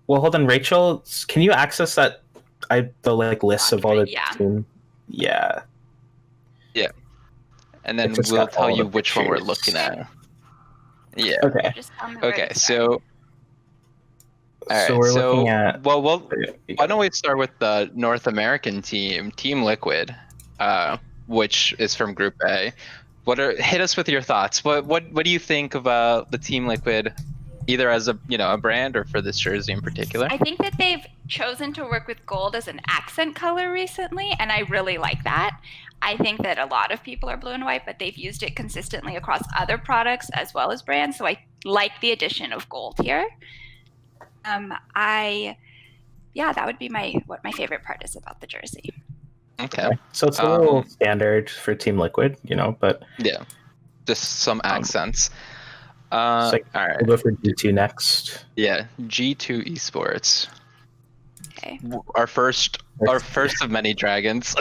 [SPEAKER 4] Hold on, Rachel. Can you access that? The like list of all the team. Yeah.
[SPEAKER 2] And then
[SPEAKER 4] It's just
[SPEAKER 2] we'll
[SPEAKER 4] got
[SPEAKER 2] tell
[SPEAKER 4] all
[SPEAKER 2] you
[SPEAKER 4] the
[SPEAKER 2] which one we're
[SPEAKER 4] pictures.
[SPEAKER 2] looking at. Yeah.
[SPEAKER 4] Okay.
[SPEAKER 3] Just tell me where
[SPEAKER 2] Okay.
[SPEAKER 3] to start.
[SPEAKER 2] So. All right.
[SPEAKER 4] So we're looking at.
[SPEAKER 2] Well, why don't we start with the North American team, Team Liquid, which is from Group A. Hit us with your thoughts. What do you think about the Team Liquid, either as a brand or for this jersey in particular?
[SPEAKER 3] I think that they've chosen to work with gold as an accent color recently, and I really like that. I think that a lot of people are blue and white, but they've used it consistently across other products as well as brands. So I like the addition of gold here. That would be what my favorite part is about the jersey.
[SPEAKER 2] Okay.
[SPEAKER 4] So it's a little standard for Team Liquid, but
[SPEAKER 2] yeah, just some accents.
[SPEAKER 4] all right. We'll go for G2 next.
[SPEAKER 2] Yeah, G2 esports.
[SPEAKER 3] Okay.
[SPEAKER 2] Our first of many dragons.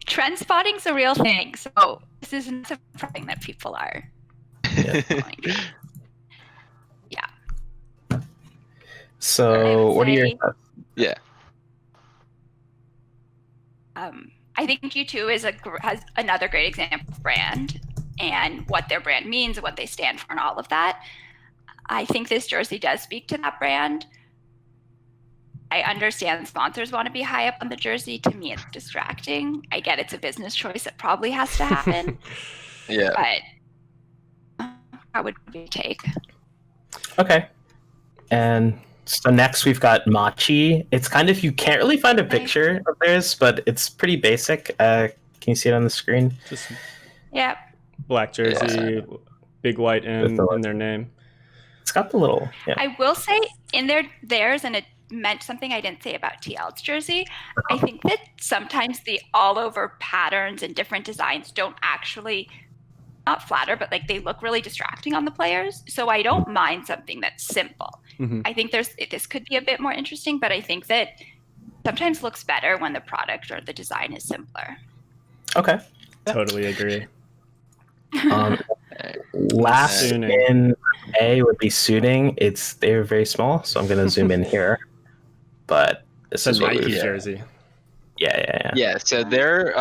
[SPEAKER 3] Trend spotting's a real thing, so this isn't surprising that people are. Yeah.
[SPEAKER 4] So what are your thoughts?
[SPEAKER 2] Yeah.
[SPEAKER 3] I think G2 has another great example of brand and what their brand means and what they stand for and all of that. I think this jersey does speak to that brand. I understand sponsors want to be high up on the jersey. To me, it's distracting. I get it's a business choice. It probably has to happen.
[SPEAKER 2] Yeah.
[SPEAKER 3] But that would be a take.
[SPEAKER 4] Okay. And so next we've got Machi. It's kind of, you can't really find a picture of theirs, but it's pretty basic. Can you see it on the screen?
[SPEAKER 1] Just
[SPEAKER 3] Yeah.
[SPEAKER 1] black jersey, big white M in their name.
[SPEAKER 4] It's got the little. Yeah.
[SPEAKER 3] I will say in theirs, and it meant something I didn't say about TL's jersey. I think that sometimes the all over patterns and different designs don't actually not flatter, but like they look really distracting on the players. So I don't mind something that's simple.
[SPEAKER 1] Mm-hmm.
[SPEAKER 3] I think this could be a bit more interesting, but I think that sometimes looks better when the product or the design is simpler.
[SPEAKER 4] Okay.
[SPEAKER 1] Totally agree.
[SPEAKER 4] Last
[SPEAKER 1] Suiting.
[SPEAKER 4] in A would be suiting. They're very small, so I'm gonna zoom in here. But this
[SPEAKER 1] It's
[SPEAKER 4] is
[SPEAKER 1] a
[SPEAKER 4] what
[SPEAKER 1] Nike
[SPEAKER 4] we've.
[SPEAKER 1] jersey.
[SPEAKER 4] Yeah.
[SPEAKER 2] So they're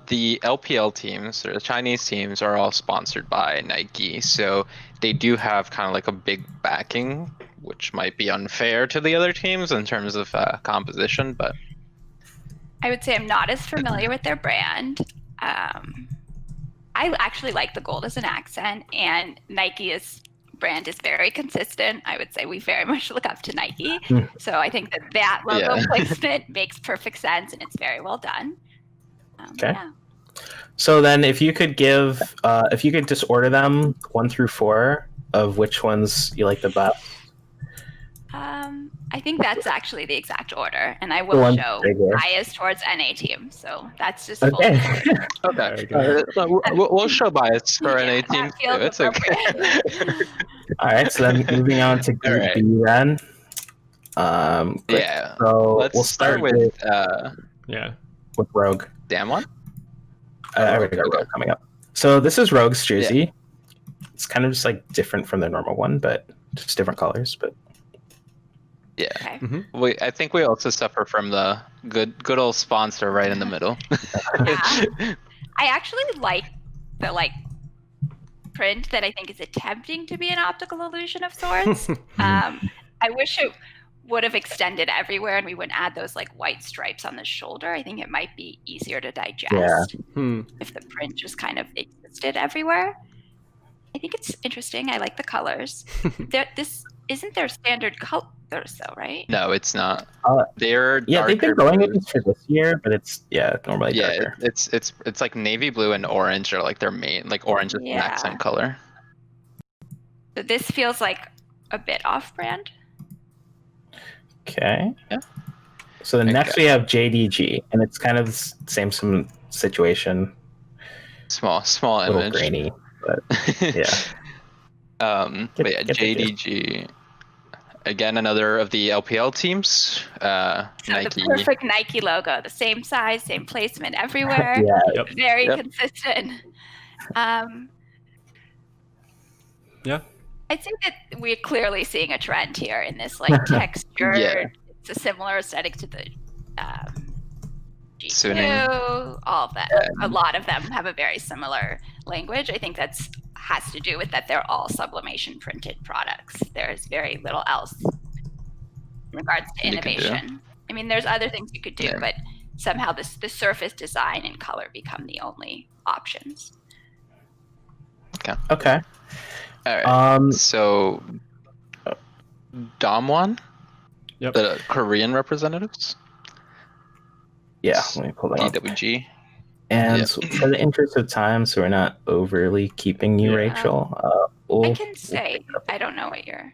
[SPEAKER 2] the LPL teams, or the Chinese teams, are all sponsored by Nike. So they do have kind of like a big backing, which might be unfair to the other teams in terms of composition. But
[SPEAKER 3] I would say I'm not as familiar with their brand. I actually like the gold as an accent, and Nike's brand is very consistent. I would say we very much look up to Nike. So I think that logo placement makes perfect sense, and it's very well done.
[SPEAKER 4] Okay.
[SPEAKER 3] Yeah.
[SPEAKER 4] So then, if you could just order them 1 through 4 of which ones you like the best.
[SPEAKER 3] I think that's actually the exact order, and I
[SPEAKER 4] The
[SPEAKER 3] will
[SPEAKER 4] one
[SPEAKER 3] show
[SPEAKER 4] bigger.
[SPEAKER 3] bias towards NA team. So that's just
[SPEAKER 4] Okay.
[SPEAKER 3] full
[SPEAKER 2] okay,
[SPEAKER 1] Very good.
[SPEAKER 2] we'll show bias for NA
[SPEAKER 3] that
[SPEAKER 2] teams too.
[SPEAKER 3] feels
[SPEAKER 2] It's okay.
[SPEAKER 3] appropriate.
[SPEAKER 4] All right. So then, moving on to Group
[SPEAKER 2] right.
[SPEAKER 4] B then. Great.
[SPEAKER 2] Yeah.
[SPEAKER 4] So
[SPEAKER 2] Let's
[SPEAKER 4] we'll
[SPEAKER 2] start with
[SPEAKER 4] with Rogue.
[SPEAKER 2] Damwon.
[SPEAKER 4] I already got Rogue coming up. So this is Rogue's jersey. It's kind of just like different from their normal one, but just different colors. But
[SPEAKER 2] Yeah.
[SPEAKER 3] Okay.
[SPEAKER 1] Mm-hmm.
[SPEAKER 2] I think we also suffer from the good old sponsor right in the middle.
[SPEAKER 3] Yeah. I actually like the print that I think is attempting to be an optical illusion of sorts. I wish it would have extended everywhere and we wouldn't add those white stripes on the shoulder. I think it might be easier to digest if the print just kind of existed everywhere. I think it's interesting. I like the colors. This isn't their standard Those though, right?
[SPEAKER 2] No, it's not.
[SPEAKER 4] Uh,
[SPEAKER 2] They're
[SPEAKER 4] Yeah, they've been
[SPEAKER 2] darker
[SPEAKER 4] going
[SPEAKER 2] blue.
[SPEAKER 4] it for this year, but it's normally
[SPEAKER 2] Yeah,
[SPEAKER 4] darker.
[SPEAKER 2] it's like navy blue and orange are like their main, like orange is an
[SPEAKER 3] Yeah.
[SPEAKER 2] accent color.
[SPEAKER 3] So this feels like a bit off-brand.
[SPEAKER 4] Okay.
[SPEAKER 2] Yeah.
[SPEAKER 4] So then next
[SPEAKER 2] Okay.
[SPEAKER 4] we have JDG, and it's kind of the same situation,
[SPEAKER 2] Small
[SPEAKER 4] a little
[SPEAKER 2] image.
[SPEAKER 4] grainy, but yeah.
[SPEAKER 2] But yeah,
[SPEAKER 4] Get the gist.
[SPEAKER 2] JDG. Again, another of the LPL teams.
[SPEAKER 3] So
[SPEAKER 2] Nike.
[SPEAKER 3] the perfect Nike logo, the same size, same placement everywhere.
[SPEAKER 4] Yeah.
[SPEAKER 1] Yep.
[SPEAKER 3] Very
[SPEAKER 2] Yep.
[SPEAKER 3] consistent.
[SPEAKER 1] Yeah.
[SPEAKER 3] I think that we're clearly seeing a trend here in this like textured.
[SPEAKER 2] Yeah.
[SPEAKER 3] It's a similar aesthetic to the G2,
[SPEAKER 2] Suiting.
[SPEAKER 3] all of that. A lot of them have a very similar language. I think that's has to do with that they're all sublimation printed products. There's very little else in regards to
[SPEAKER 2] You can do.
[SPEAKER 3] innovation. I mean, there's other things you could do,
[SPEAKER 2] Yeah.
[SPEAKER 3] but somehow the surface design and color become the only options.
[SPEAKER 4] Okay.
[SPEAKER 2] All right.
[SPEAKER 4] Um.
[SPEAKER 2] So, Damwon,
[SPEAKER 1] Yep.
[SPEAKER 2] the Korean representatives,
[SPEAKER 4] Yeah. Let me pull that up.
[SPEAKER 2] DWG.
[SPEAKER 4] And
[SPEAKER 2] Yeah.
[SPEAKER 4] so for the interest of time, so we're not overly keeping you,
[SPEAKER 1] Yeah.
[SPEAKER 4] Rachel.
[SPEAKER 3] I
[SPEAKER 4] We'll,
[SPEAKER 3] can say, I don't know what you're.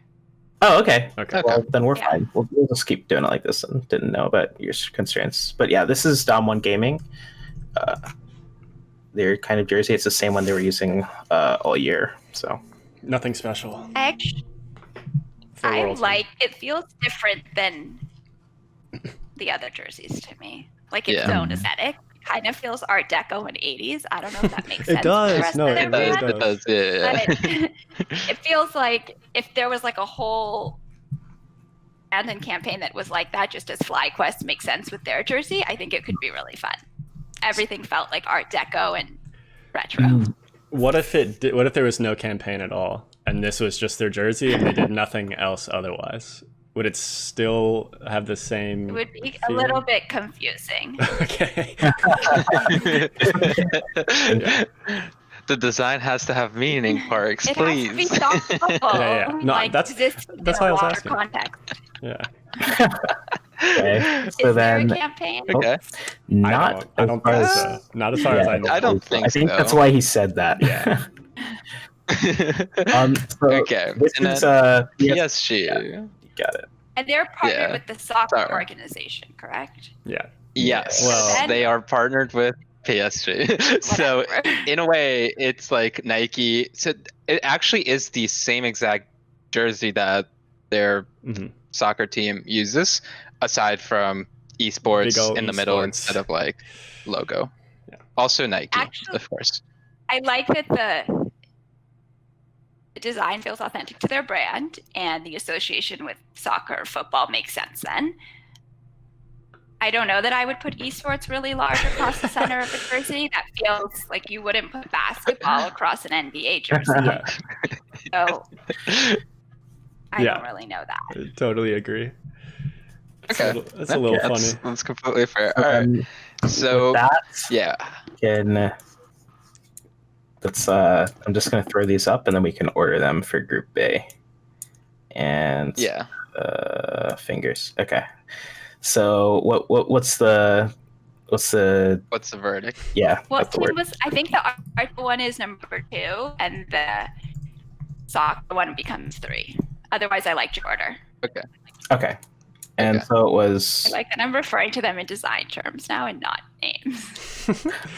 [SPEAKER 4] Oh, okay.
[SPEAKER 1] Okay.
[SPEAKER 2] Okay.
[SPEAKER 4] Well, then we're
[SPEAKER 3] Yeah.
[SPEAKER 4] fine. We'll just keep doing it like this and didn't know about your constraints. But yeah, this is Dom1 Gaming. Their kind of jersey. It's the same one they were using all year. So
[SPEAKER 1] Nothing special.
[SPEAKER 3] Actually,
[SPEAKER 1] For
[SPEAKER 3] I
[SPEAKER 1] Worlds.
[SPEAKER 3] like it. Feels different than the other jerseys to me. Like its
[SPEAKER 2] Yeah.
[SPEAKER 3] own aesthetic. Kind of feels Art Deco and 80s. I don't know if that makes sense.
[SPEAKER 1] It
[SPEAKER 3] to the
[SPEAKER 1] does.
[SPEAKER 3] rest
[SPEAKER 1] No,
[SPEAKER 3] of their
[SPEAKER 1] it really
[SPEAKER 3] brand,
[SPEAKER 1] does.
[SPEAKER 2] Yeah.
[SPEAKER 3] But it feels like if there was like a whole brand and campaign that was like that, just as FlyQuest makes sense with their jersey, I think it could be really fun. Everything felt like Art Deco and retro.
[SPEAKER 1] What if what if there was no campaign at all, and this was just their jersey, and they did nothing else otherwise? Would it still have the same?
[SPEAKER 3] It would be a
[SPEAKER 1] feeling?
[SPEAKER 3] little bit confusing.
[SPEAKER 1] Okay.
[SPEAKER 2] The design has to have meaning, Parks,
[SPEAKER 3] It has to be
[SPEAKER 2] please.
[SPEAKER 3] thoughtful.
[SPEAKER 1] Yeah. No,
[SPEAKER 3] like,
[SPEAKER 1] that's
[SPEAKER 3] exists
[SPEAKER 1] that's
[SPEAKER 3] in
[SPEAKER 1] why I
[SPEAKER 3] a
[SPEAKER 1] was
[SPEAKER 3] broader
[SPEAKER 1] asking.
[SPEAKER 3] context.
[SPEAKER 1] Yeah.
[SPEAKER 4] okay. So
[SPEAKER 3] Is there a
[SPEAKER 4] then
[SPEAKER 3] campaign?
[SPEAKER 2] Okay.
[SPEAKER 4] not
[SPEAKER 1] I don't
[SPEAKER 4] as
[SPEAKER 1] think
[SPEAKER 4] far
[SPEAKER 1] so.
[SPEAKER 4] as-
[SPEAKER 1] Not as far as I
[SPEAKER 4] yeah,
[SPEAKER 1] know.
[SPEAKER 2] I don't think
[SPEAKER 4] I think
[SPEAKER 2] so.
[SPEAKER 4] that's why he said that.
[SPEAKER 1] Yeah.
[SPEAKER 4] So
[SPEAKER 2] Okay,
[SPEAKER 4] This
[SPEAKER 2] and
[SPEAKER 4] is
[SPEAKER 2] then
[SPEAKER 4] yes,
[SPEAKER 2] PSG.
[SPEAKER 4] you got it.
[SPEAKER 3] And they're partnered
[SPEAKER 2] Yeah.
[SPEAKER 3] with the soccer
[SPEAKER 2] Sorry.
[SPEAKER 3] organization, correct?
[SPEAKER 1] Yeah.
[SPEAKER 2] Yes.
[SPEAKER 1] Well-
[SPEAKER 2] they are partnered with PSG. So
[SPEAKER 3] Whatever.
[SPEAKER 2] in a way, it's like Nike. So it actually is the same exact jersey that their
[SPEAKER 1] Mhm.
[SPEAKER 2] soccer team uses, aside from esports
[SPEAKER 1] Big ol'
[SPEAKER 2] in the middle
[SPEAKER 1] esports.
[SPEAKER 2] instead of like logo.
[SPEAKER 1] Yeah.
[SPEAKER 2] Also Nike,
[SPEAKER 3] Actually-
[SPEAKER 2] of course.
[SPEAKER 3] I like that the design feels authentic to their brand, and the association with soccer or football makes sense then. I don't know that I would put esports really large across the center of the jersey. That feels like you wouldn't put basketball across an NBA jersey.
[SPEAKER 1] Yeah.
[SPEAKER 3] So I
[SPEAKER 1] Yeah.
[SPEAKER 3] don't really know that.
[SPEAKER 1] I totally agree.
[SPEAKER 2] Okay.
[SPEAKER 1] That's a little funny.
[SPEAKER 2] That's completely fair. All right.
[SPEAKER 4] Um,
[SPEAKER 2] So
[SPEAKER 4] with that,
[SPEAKER 2] yeah.
[SPEAKER 4] let's I'm just gonna throw these up and then we can order them for Group A. And
[SPEAKER 2] Yeah.
[SPEAKER 4] fingers. Okay. So what's the
[SPEAKER 2] What's the verdict?
[SPEAKER 4] yeah?
[SPEAKER 3] What
[SPEAKER 4] that's the
[SPEAKER 3] team
[SPEAKER 4] word.
[SPEAKER 3] was? I think the art one is number 2, and the soccer one becomes 3. Otherwise, I liked your order.
[SPEAKER 4] Okay. And
[SPEAKER 2] Okay.
[SPEAKER 4] so it was
[SPEAKER 3] I like that I'm referring to them in design terms now and not names.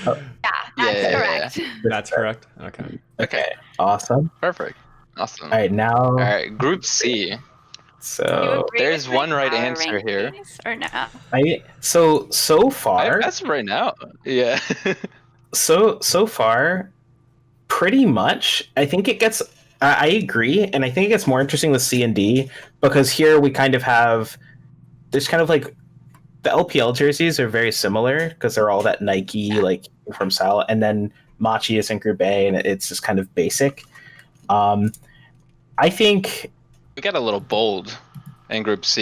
[SPEAKER 4] Oh.
[SPEAKER 3] Yeah, that's
[SPEAKER 2] Yeah.
[SPEAKER 3] correct.
[SPEAKER 1] That's correct. Okay.
[SPEAKER 4] okay. Awesome.
[SPEAKER 2] Perfect. Awesome.
[SPEAKER 4] All right, now
[SPEAKER 2] All right, Group C.
[SPEAKER 3] Do you
[SPEAKER 4] so
[SPEAKER 3] agree
[SPEAKER 2] there's
[SPEAKER 3] with my
[SPEAKER 2] one right
[SPEAKER 3] power
[SPEAKER 2] answer here.
[SPEAKER 3] rankings or no?
[SPEAKER 4] so far
[SPEAKER 2] That's right now. Yeah.
[SPEAKER 4] so far pretty much I think it gets I agree, and I think it gets more interesting with C and D because here we kind of have there's kind of like the LPL jerseys are very similar because they're all that Nike like from style, and then Machi is in Group A and it's just kind of basic. I think
[SPEAKER 2] We got a little bold in Group C.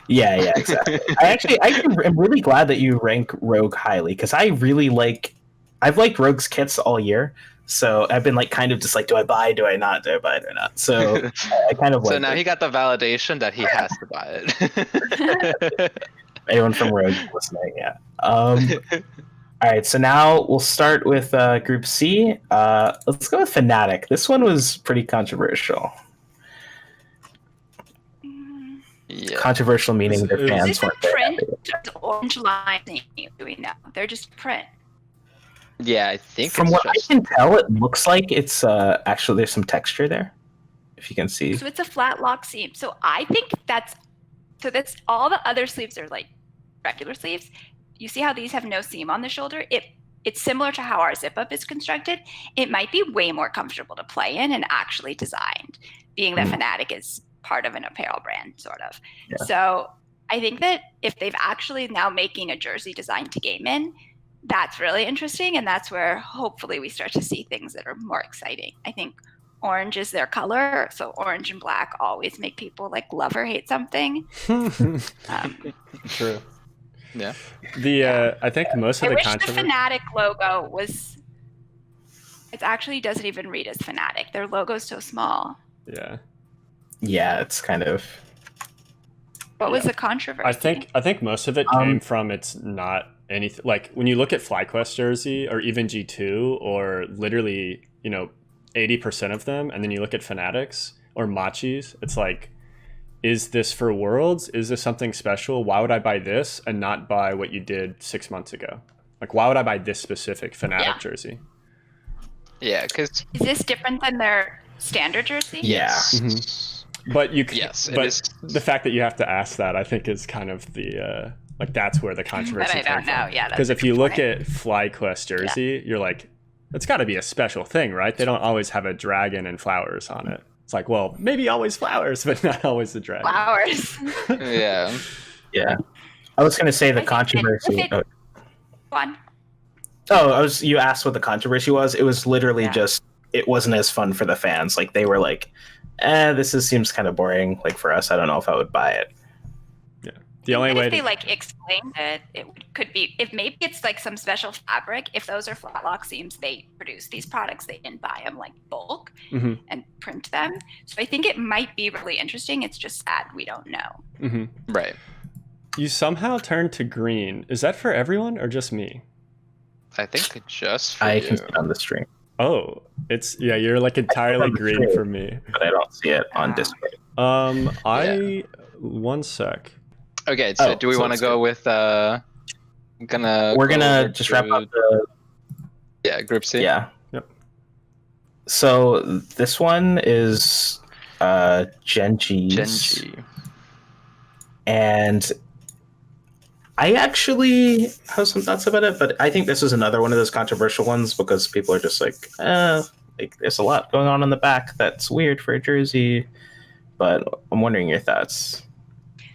[SPEAKER 4] yeah, exactly. I'm really glad that you rank Rogue highly because I've liked Rogue's kits all year. So I've been like kind of just like, do I buy? Do I not? Do I buy? Do I not? So I kind of
[SPEAKER 2] So
[SPEAKER 4] like
[SPEAKER 2] now
[SPEAKER 4] it.
[SPEAKER 2] he got the validation that he has to buy it.
[SPEAKER 4] Anyone from Rogue listening, yeah. All right, so now we'll start with Group C. Let's go with Fnatic. This one was pretty controversial.
[SPEAKER 2] Yeah.
[SPEAKER 4] Controversial meaning their
[SPEAKER 1] Is
[SPEAKER 4] fans
[SPEAKER 3] Is this a
[SPEAKER 4] weren't very
[SPEAKER 3] print
[SPEAKER 4] happy.
[SPEAKER 3] or orange line thing? Do we know? They're just print.
[SPEAKER 2] Yeah, I think
[SPEAKER 4] From
[SPEAKER 2] it's
[SPEAKER 4] what
[SPEAKER 2] just...
[SPEAKER 4] I can tell, it looks like it's actually there's some texture there, if you can see.
[SPEAKER 3] So it's a flat lock seam. So I think that's all the other sleeves are like regular sleeves. You see how these have no seam on the shoulder? It's similar to how our zip up is constructed. It might be way more comfortable to play in and actually designed, being that Fnatic is part of an apparel brand, sort of.
[SPEAKER 4] Yeah.
[SPEAKER 3] So I think that if they've actually now making a jersey designed to game in, that's really interesting. And that's where hopefully we start to see things that are more exciting. I think orange is their color. So orange and black always make people like love or hate something.
[SPEAKER 1] True.
[SPEAKER 2] Yeah.
[SPEAKER 1] I think most of
[SPEAKER 3] I
[SPEAKER 1] the
[SPEAKER 3] wish the
[SPEAKER 1] controversy.
[SPEAKER 3] Fnatic logo was. It actually doesn't even read as Fnatic. Their logo's so small.
[SPEAKER 1] Yeah.
[SPEAKER 4] Yeah, it's kind of.
[SPEAKER 3] What was the controversy?
[SPEAKER 1] I think most of it came from it's not anything like when you look at FlyQuest jersey or even G2 or literally 80% of them, and then you look at Fanatics or Machis, it's like, is this for Worlds? Is this something special? Why would I buy this and not buy what you did 6 months ago? Like, why would I buy this specific Fnatic jersey?
[SPEAKER 2] Yeah, because...
[SPEAKER 3] Is this different than their standard jersey?
[SPEAKER 4] Yeah.
[SPEAKER 1] Mm-hmm. But the fact that you have to ask that, I think, is kind of the like that's where the controversy
[SPEAKER 3] But I don't know. Yeah,
[SPEAKER 1] because if you look at FlyQuest jersey, you're like, it's got to be a special thing, right? They don't always have a dragon and flowers on it. It's like, well, maybe always flowers, but not always the dragon.
[SPEAKER 3] Flowers.
[SPEAKER 2] Yeah.
[SPEAKER 4] Yeah. I was going to say the controversy.
[SPEAKER 3] One.
[SPEAKER 4] You asked what the controversy was. It was literally just, it wasn't as fun for the fans. Like, they were like, seems kind of boring. Like, for us, I don't know if I would buy it.
[SPEAKER 1] Yeah. The only way
[SPEAKER 3] if they like explained it could be, if maybe it's like some special fabric. If those are flat lock seams, they produce these products. They didn't buy them like bulk and print them. So I think it might be really interesting. It's just sad we don't know.
[SPEAKER 1] Mm-hmm.
[SPEAKER 2] Right.
[SPEAKER 1] You somehow turned to green. Is that for everyone or just me?
[SPEAKER 2] I think just for
[SPEAKER 4] I
[SPEAKER 2] you.
[SPEAKER 4] can see it on the stream.
[SPEAKER 1] Oh, you're like entirely green for me.
[SPEAKER 4] But I don't see it on display.
[SPEAKER 1] One sec.
[SPEAKER 2] Okay, so do we want to go with
[SPEAKER 4] we're gonna just wrap up the
[SPEAKER 2] Group C?
[SPEAKER 4] Yeah.
[SPEAKER 1] Yep.
[SPEAKER 4] So this one is Genji's. And I actually have some thoughts about it, but I think this is another one of those controversial ones because people are just like there's a lot going on in the back that's weird for a jersey. But I'm wondering your thoughts.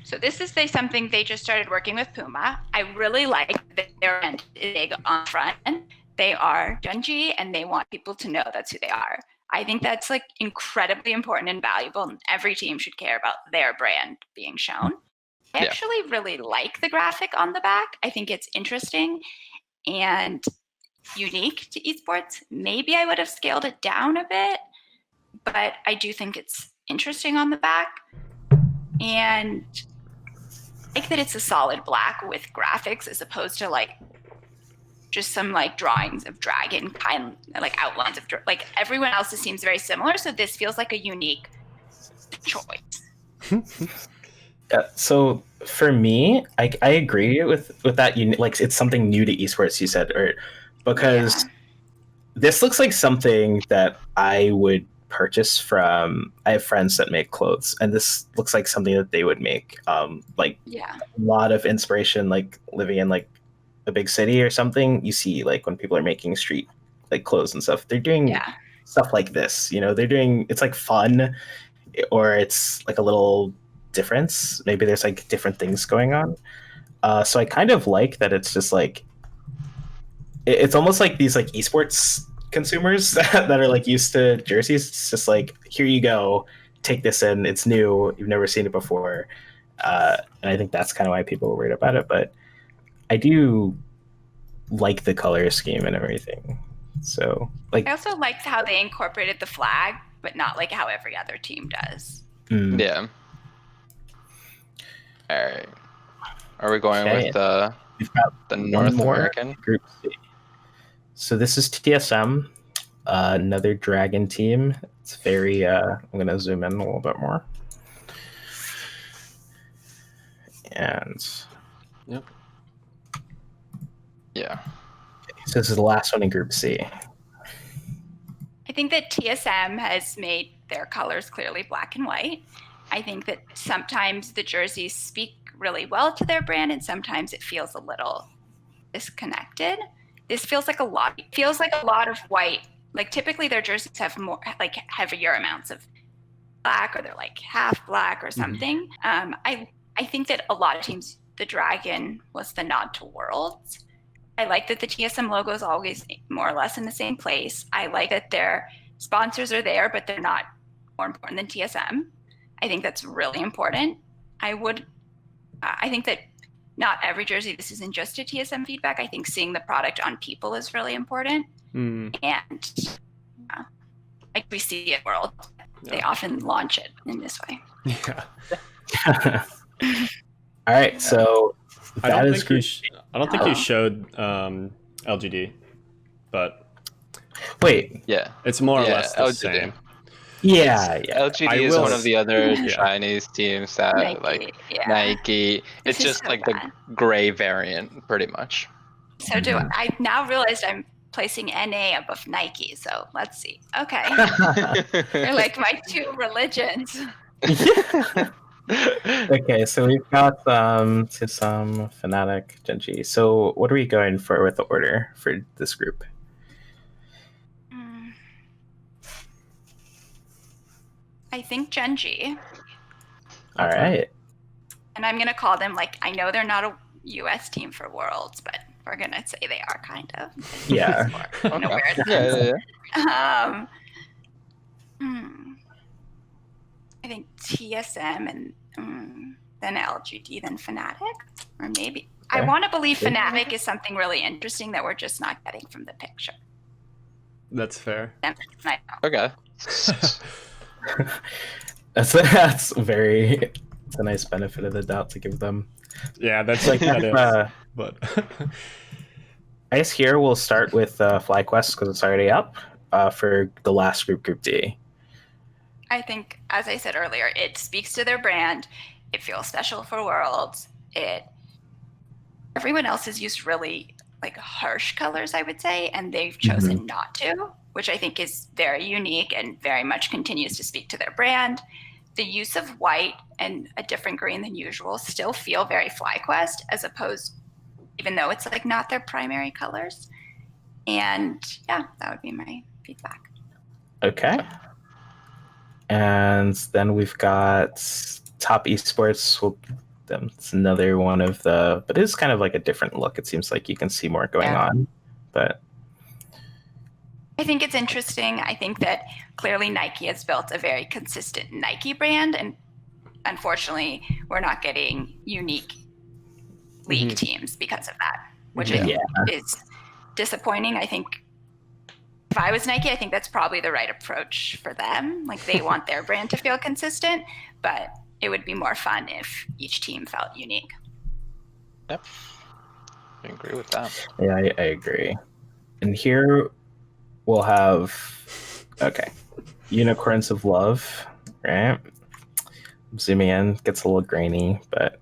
[SPEAKER 3] So this is something they just started working with Puma. I really like that they're big on front. They are Genji, and they want people to know that's who they are. I think that's like incredibly important and valuable, and every team should care about their brand being shown. I actually really like the graphic on the back. I think it's interesting and unique to esports. Maybe I would have scaled it down a bit, but I do think it's interesting on the back. And I like that it's a solid black with graphics as opposed to like just some like drawings of dragon kind, like outlines of like everyone else's seems very similar. So this feels like a unique choice.
[SPEAKER 4] Yeah, so for me, I agree with that. Like, it's something new to esports, you said, or because this looks like something that I would purchase from. I have friends that make clothes, and this looks like something that they would make. A lot of inspiration, like living in like a big city or something. You see, like when people are making street like clothes and stuff, they're doing stuff like this. They're doing it's like fun, or it's like a little difference. Maybe there's like different things going on. So I kind of like that it's just like it's almost like these like esports consumers that are like used to jerseys. It's just like, here you go, take this in, it's new, you've never seen it before. And I think that's kind of why people were worried about it, but I do like the color scheme and everything. So like,
[SPEAKER 3] I also liked how they incorporated the flag, but not like how every other team does.
[SPEAKER 2] Yeah. All right. Are we going
[SPEAKER 4] Okay.
[SPEAKER 2] with the
[SPEAKER 4] We've got
[SPEAKER 2] North
[SPEAKER 4] more
[SPEAKER 2] American?
[SPEAKER 4] Group C. So this is TSM, another dragon team. It's very. I'm gonna zoom in a little bit more. And
[SPEAKER 1] Yep.
[SPEAKER 2] Yeah.
[SPEAKER 4] so this is the last one in Group C.
[SPEAKER 3] I think that TSM has made their colors clearly black and white. I think that sometimes the jerseys speak really well to their brand, and sometimes it feels a little disconnected. This feels like a lot. It feels like a lot of white. Like typically their jerseys have more, like heavier amounts of black, or they're like half black or something. I think that a lot of teams, the dragon was the nod to Worlds. I like that the TSM logo is always more or less in the same place. I like that their sponsors are there, but they're not more important than TSM. I think that's really important. I think that not every jersey, this isn't just a TSM feedback. I think seeing the product on people is really important. And like we see at World, they often launch it in this way.
[SPEAKER 1] Yeah.
[SPEAKER 4] All right, so
[SPEAKER 1] I don't think
[SPEAKER 4] Group.
[SPEAKER 1] I don't think you showed LGD, but
[SPEAKER 4] Wait,
[SPEAKER 2] Yeah.
[SPEAKER 1] it's more or
[SPEAKER 2] Yeah,
[SPEAKER 1] less the
[SPEAKER 2] LGD.
[SPEAKER 1] same.
[SPEAKER 4] yeah.
[SPEAKER 2] LGD
[SPEAKER 1] I
[SPEAKER 2] is
[SPEAKER 1] will
[SPEAKER 2] one of the other
[SPEAKER 1] Yeah.
[SPEAKER 2] Chinese teams that
[SPEAKER 3] Nike,
[SPEAKER 2] like
[SPEAKER 3] yeah.
[SPEAKER 2] Nike. It's
[SPEAKER 3] This is
[SPEAKER 2] just
[SPEAKER 3] so
[SPEAKER 2] like
[SPEAKER 3] bad.
[SPEAKER 2] the gray variant, pretty much.
[SPEAKER 3] So I now realized I'm placing NA above Nike. So let's see. Okay. They're like my two religions.
[SPEAKER 4] Okay, so we've got TSM, Fnatic, Genji. So what are we going for with the order for this group?
[SPEAKER 3] I think Genji.
[SPEAKER 4] All right.
[SPEAKER 3] And I'm going to call them, like, I know they're not a US team for Worlds, but we're going to say they are kind of.
[SPEAKER 4] Yeah.
[SPEAKER 3] In a weird
[SPEAKER 2] Yeah.
[SPEAKER 3] I think TSM and then LGD, then Fnatic, or maybe. I
[SPEAKER 4] Okay.
[SPEAKER 3] want to believe Fnatic is something really interesting that we're just not getting from the picture.
[SPEAKER 1] That's fair.
[SPEAKER 2] Okay.
[SPEAKER 4] That's very. It's a nice benefit of the doubt to give them.
[SPEAKER 1] Yeah, that's
[SPEAKER 4] Like
[SPEAKER 1] that is. But
[SPEAKER 4] I guess here we'll start with FlyQuest because it's already up for the last group, Group D.
[SPEAKER 3] I think, as I said earlier, it speaks to their brand. It feels special for Worlds. Everyone else has used really like harsh colors, I would say, and they've chosen not to, which I think is very unique and very much continues to speak to their brand. The use of white and a different green than usual still feel very FlyQuest, as opposed, even though it's like not their primary colors. And yeah, that would be my feedback.
[SPEAKER 4] Okay. And then we've got Top Esports. It's another one of the, but it's kind of like a different look. It seems like you can see more going on, but
[SPEAKER 3] I think it's interesting. I think that clearly Nike has built a very consistent Nike brand, and unfortunately, we're not getting unique league teams because of that, which I think is disappointing. I think if I was Nike, I think that's probably the right approach for them. Like they want their brand to feel consistent, but it would be more fun if each team felt unique.
[SPEAKER 2] Yep. I agree with that.
[SPEAKER 4] Yeah, I agree. And here we'll have, okay, Unicorns of Love, right? Zooming in, gets a little grainy, but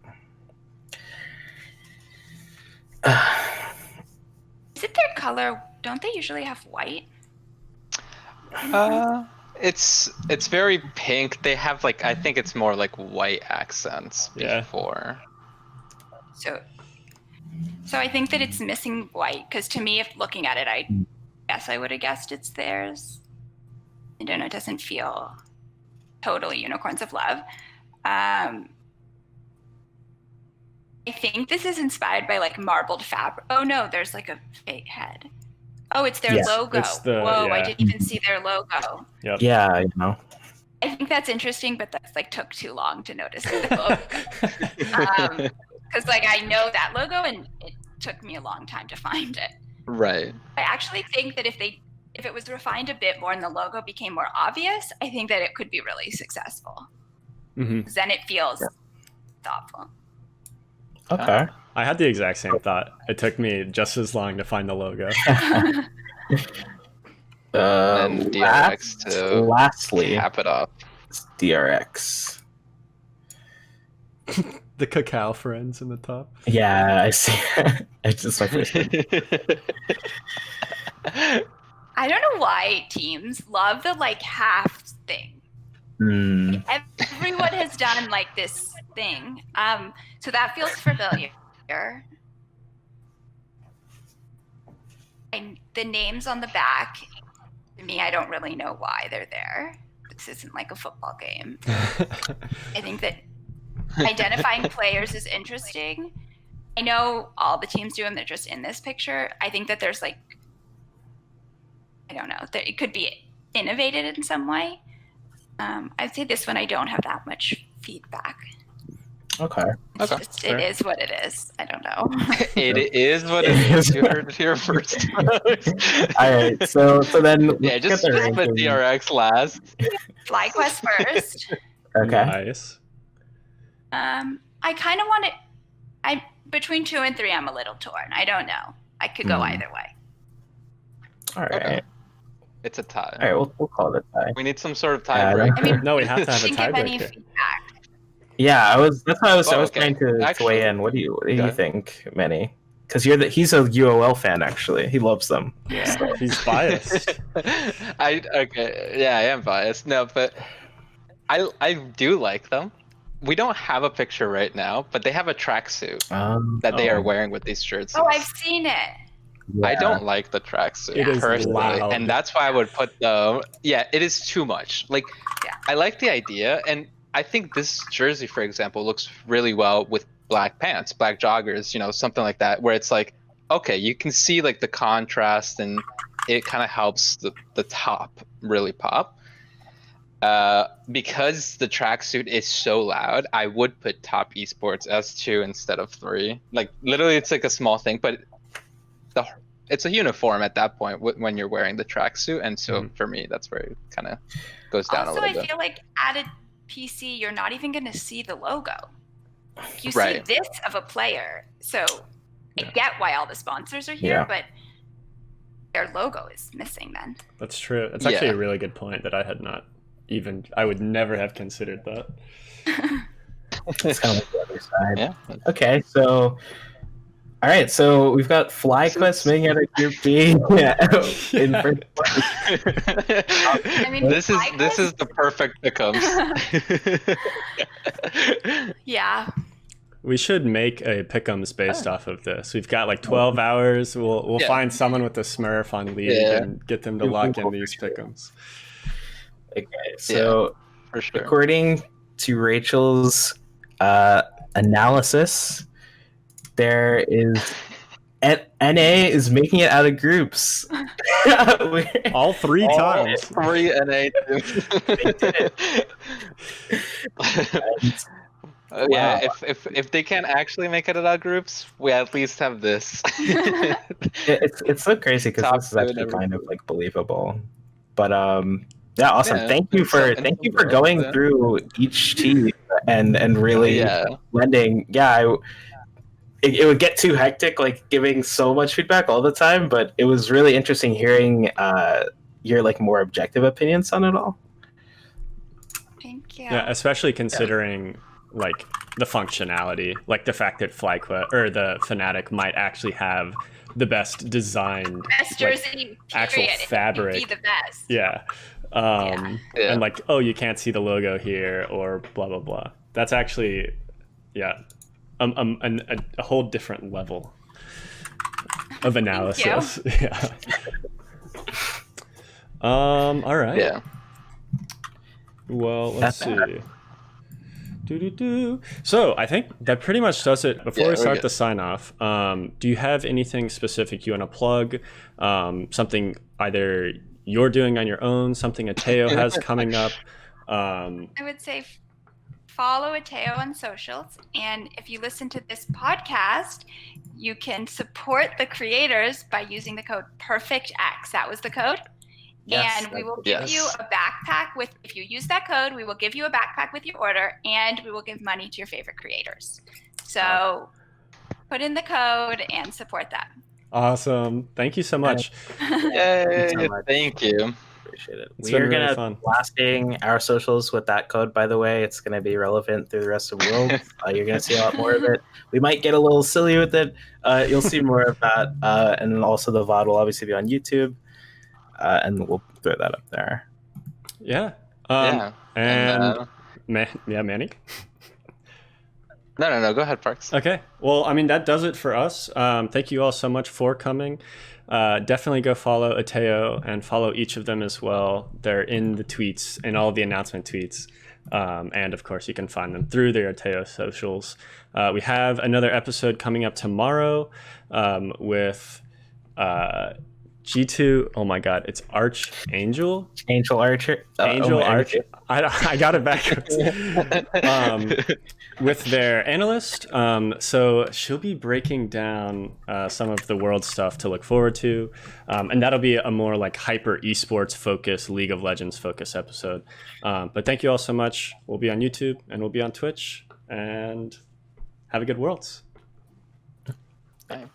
[SPEAKER 3] Is it their color? Don't they usually have white?
[SPEAKER 2] It's very pink. They have like, I think it's more like white accents before.
[SPEAKER 3] So I think that it's missing white, because to me, if looking at it, I guess I would have guessed it's theirs. I don't know, it doesn't feel totally Unicorns of Love. I think this is inspired by like marbled fabric. Oh no, there's like a fake head. Oh, it's their logo. Whoa, I didn't even see their logo.
[SPEAKER 1] Yep.
[SPEAKER 4] Yeah, you know.
[SPEAKER 3] I think that's interesting, but that's like took too long to notice the logo. Because like I know that logo and it took me a long time to find it.
[SPEAKER 2] Right.
[SPEAKER 3] I actually think that if they if it was refined a bit more and the logo became more obvious, I think that it could be really successful.
[SPEAKER 1] Mm-hmm.
[SPEAKER 3] Then it feels thoughtful.
[SPEAKER 4] Okay.
[SPEAKER 1] I had the exact same thought. It took me just as long to find the logo.
[SPEAKER 2] And DRX to
[SPEAKER 4] lastly,
[SPEAKER 2] cap it off.
[SPEAKER 4] DRX.
[SPEAKER 1] The cacao friends in the top.
[SPEAKER 4] Yeah, I see. It's just my first one.
[SPEAKER 3] I don't know why teams love the like half thing. Everyone has done like this thing. So that feels familiar. And the names on the back, to me, I don't really know why they're there. This isn't like a football game. I think that identifying players is interesting. I know all the teams do them. They're just in this picture. I think that there's like, I don't know, that it could be innovated in some way. I'd say this one I don't have that much feedback.
[SPEAKER 4] Okay.
[SPEAKER 3] It is what it is. I don't know.
[SPEAKER 2] It is what it is. You heard it here first.
[SPEAKER 4] All right. So then
[SPEAKER 2] Yeah, just put DRX last.
[SPEAKER 3] FlyQuest first.
[SPEAKER 4] Okay.
[SPEAKER 1] Nice.
[SPEAKER 3] I kind of want it. Between 2 and 3, I'm a little torn. I don't know. I could go either way.
[SPEAKER 4] All right.
[SPEAKER 2] Okay. It's a tie.
[SPEAKER 4] All right. We'll call it a tie.
[SPEAKER 2] We need some sort of tiebreaker.
[SPEAKER 3] I mean,
[SPEAKER 1] No, we have to have a
[SPEAKER 3] didn't give any
[SPEAKER 1] tiebreaker.
[SPEAKER 3] feedback.
[SPEAKER 4] Yeah, That's why I was
[SPEAKER 2] okay.
[SPEAKER 4] trying to
[SPEAKER 2] Actually,
[SPEAKER 4] weigh in. What do you
[SPEAKER 1] okay.
[SPEAKER 4] think, Manny? Because he's a UOL fan actually. He loves them.
[SPEAKER 1] Yeah, he's biased.
[SPEAKER 2] I am biased. No, but I do like them. We don't have a picture right now, but they have a tracksuit that they are wearing with these shirts.
[SPEAKER 3] Oh, I've seen it.
[SPEAKER 4] Yeah.
[SPEAKER 2] I don't like the tracksuit
[SPEAKER 1] It is
[SPEAKER 2] personally,
[SPEAKER 1] loud.
[SPEAKER 2] and that's why I would put the. Yeah, it is too much. Like, I like the idea, and I think this jersey, for example, looks really well with black pants, black joggers, something like that, where it's like, okay, you can see like the contrast, and it kind of helps the top really pop. Because the tracksuit is so loud, I would put top esports as 2 instead of 3. Like literally, it's like a small thing, but it's a uniform at that point when you're wearing the tracksuit, and so for me, that's where it kind of goes down a little bit.
[SPEAKER 3] Also, I feel like at a PC, you're not even going to see the logo. You see
[SPEAKER 2] Right.
[SPEAKER 3] this of a player, so I get why all the sponsors are here, but their logo is missing then.
[SPEAKER 1] That's true. That's actually a really good point that I had not I would never have considered that.
[SPEAKER 4] It's kind of like the other side.
[SPEAKER 2] Yeah.
[SPEAKER 4] Okay, so all right, so we've got FlyQuest making it a Group B. In first place.
[SPEAKER 3] I mean,
[SPEAKER 2] this is the perfect pickums.
[SPEAKER 3] Yeah.
[SPEAKER 1] We should make a pick'ems based off of this. We've got like 12 hours. We'll find someone with a Smurf on League and get them to lock in these pick'ems.
[SPEAKER 4] Okay, so
[SPEAKER 2] for sure.
[SPEAKER 4] According to Rachel's analysis, there is NA is making it out of groups.
[SPEAKER 1] All 3 times.
[SPEAKER 2] 3 NA.
[SPEAKER 4] They did it.
[SPEAKER 2] Yeah, if they can't actually make it out of groups, we at least have this.
[SPEAKER 4] It's so crazy because this is actually kind of like believable. But yeah, awesome.
[SPEAKER 2] Yeah,
[SPEAKER 4] thank you for going through each team and really blending. Yeah, it would get too hectic, like giving so much feedback all the time. But it was really interesting hearing your like more objective opinions on it all.
[SPEAKER 3] Thank you.
[SPEAKER 1] Yeah, especially considering like the functionality, like the fact that FlyQuest or the Fnatic might actually have the best designed
[SPEAKER 3] jersey,
[SPEAKER 1] actual fabric.
[SPEAKER 3] It would be the best.
[SPEAKER 1] Yeah. And like, oh, you can't see the logo here or blah blah blah. That's actually a whole different level of analysis. Yeah. All right.
[SPEAKER 2] Yeah.
[SPEAKER 1] Well, let's see. So I think that pretty much does it. Before we start the sign off, do you have anything specific you want to plug? Something either you're doing on your own, something Ateyo has coming up?
[SPEAKER 3] I would say follow Ateyo on socials, and if you listen to this podcast, you can support the creators by using the code PERFECTX. That was the code.
[SPEAKER 4] Yes,
[SPEAKER 3] and we will
[SPEAKER 4] that's-
[SPEAKER 3] give you a backpack with, if you use that code, we will give you a backpack with your order, and we will give money to your favorite creators. So put in the code and support that.
[SPEAKER 1] Awesome. Thank you so much.
[SPEAKER 2] Yay!
[SPEAKER 4] so much.
[SPEAKER 2] Thank you.
[SPEAKER 4] Appreciate it.
[SPEAKER 1] It's
[SPEAKER 4] We are
[SPEAKER 1] been really
[SPEAKER 4] gonna
[SPEAKER 1] fun.
[SPEAKER 4] be blasting our socials with that code. By the way, it's gonna be relevant through the rest of the world. You're gonna see a lot more of it. We might get a little silly with it. You'll see more of that, and then also the VOD will obviously be on YouTube, and we'll throw that up there.
[SPEAKER 1] Yeah.
[SPEAKER 2] Yeah.
[SPEAKER 1] And Manny.
[SPEAKER 2] No. Go ahead, Parks.
[SPEAKER 1] Okay. Well, I mean, that does it for us. Thank you all so much for coming. Definitely go follow Ateyo and follow each of them as well. They're in the tweets, in all the announcement tweets. And of course, you can find them through their Ateyo socials. We have another episode coming up tomorrow with G2. Oh my God, it's Archangel.
[SPEAKER 4] Angel Archer.
[SPEAKER 1] Angel
[SPEAKER 4] Archer.
[SPEAKER 1] I got it backwards. With their analyst. So she'll be breaking down some of the world stuff to look forward to. And that'll be a more like hyper esports focused, League of Legends focused episode. But thank you all so much. We'll be on YouTube and we'll be on Twitch. And have a good Worlds.
[SPEAKER 2] Bye.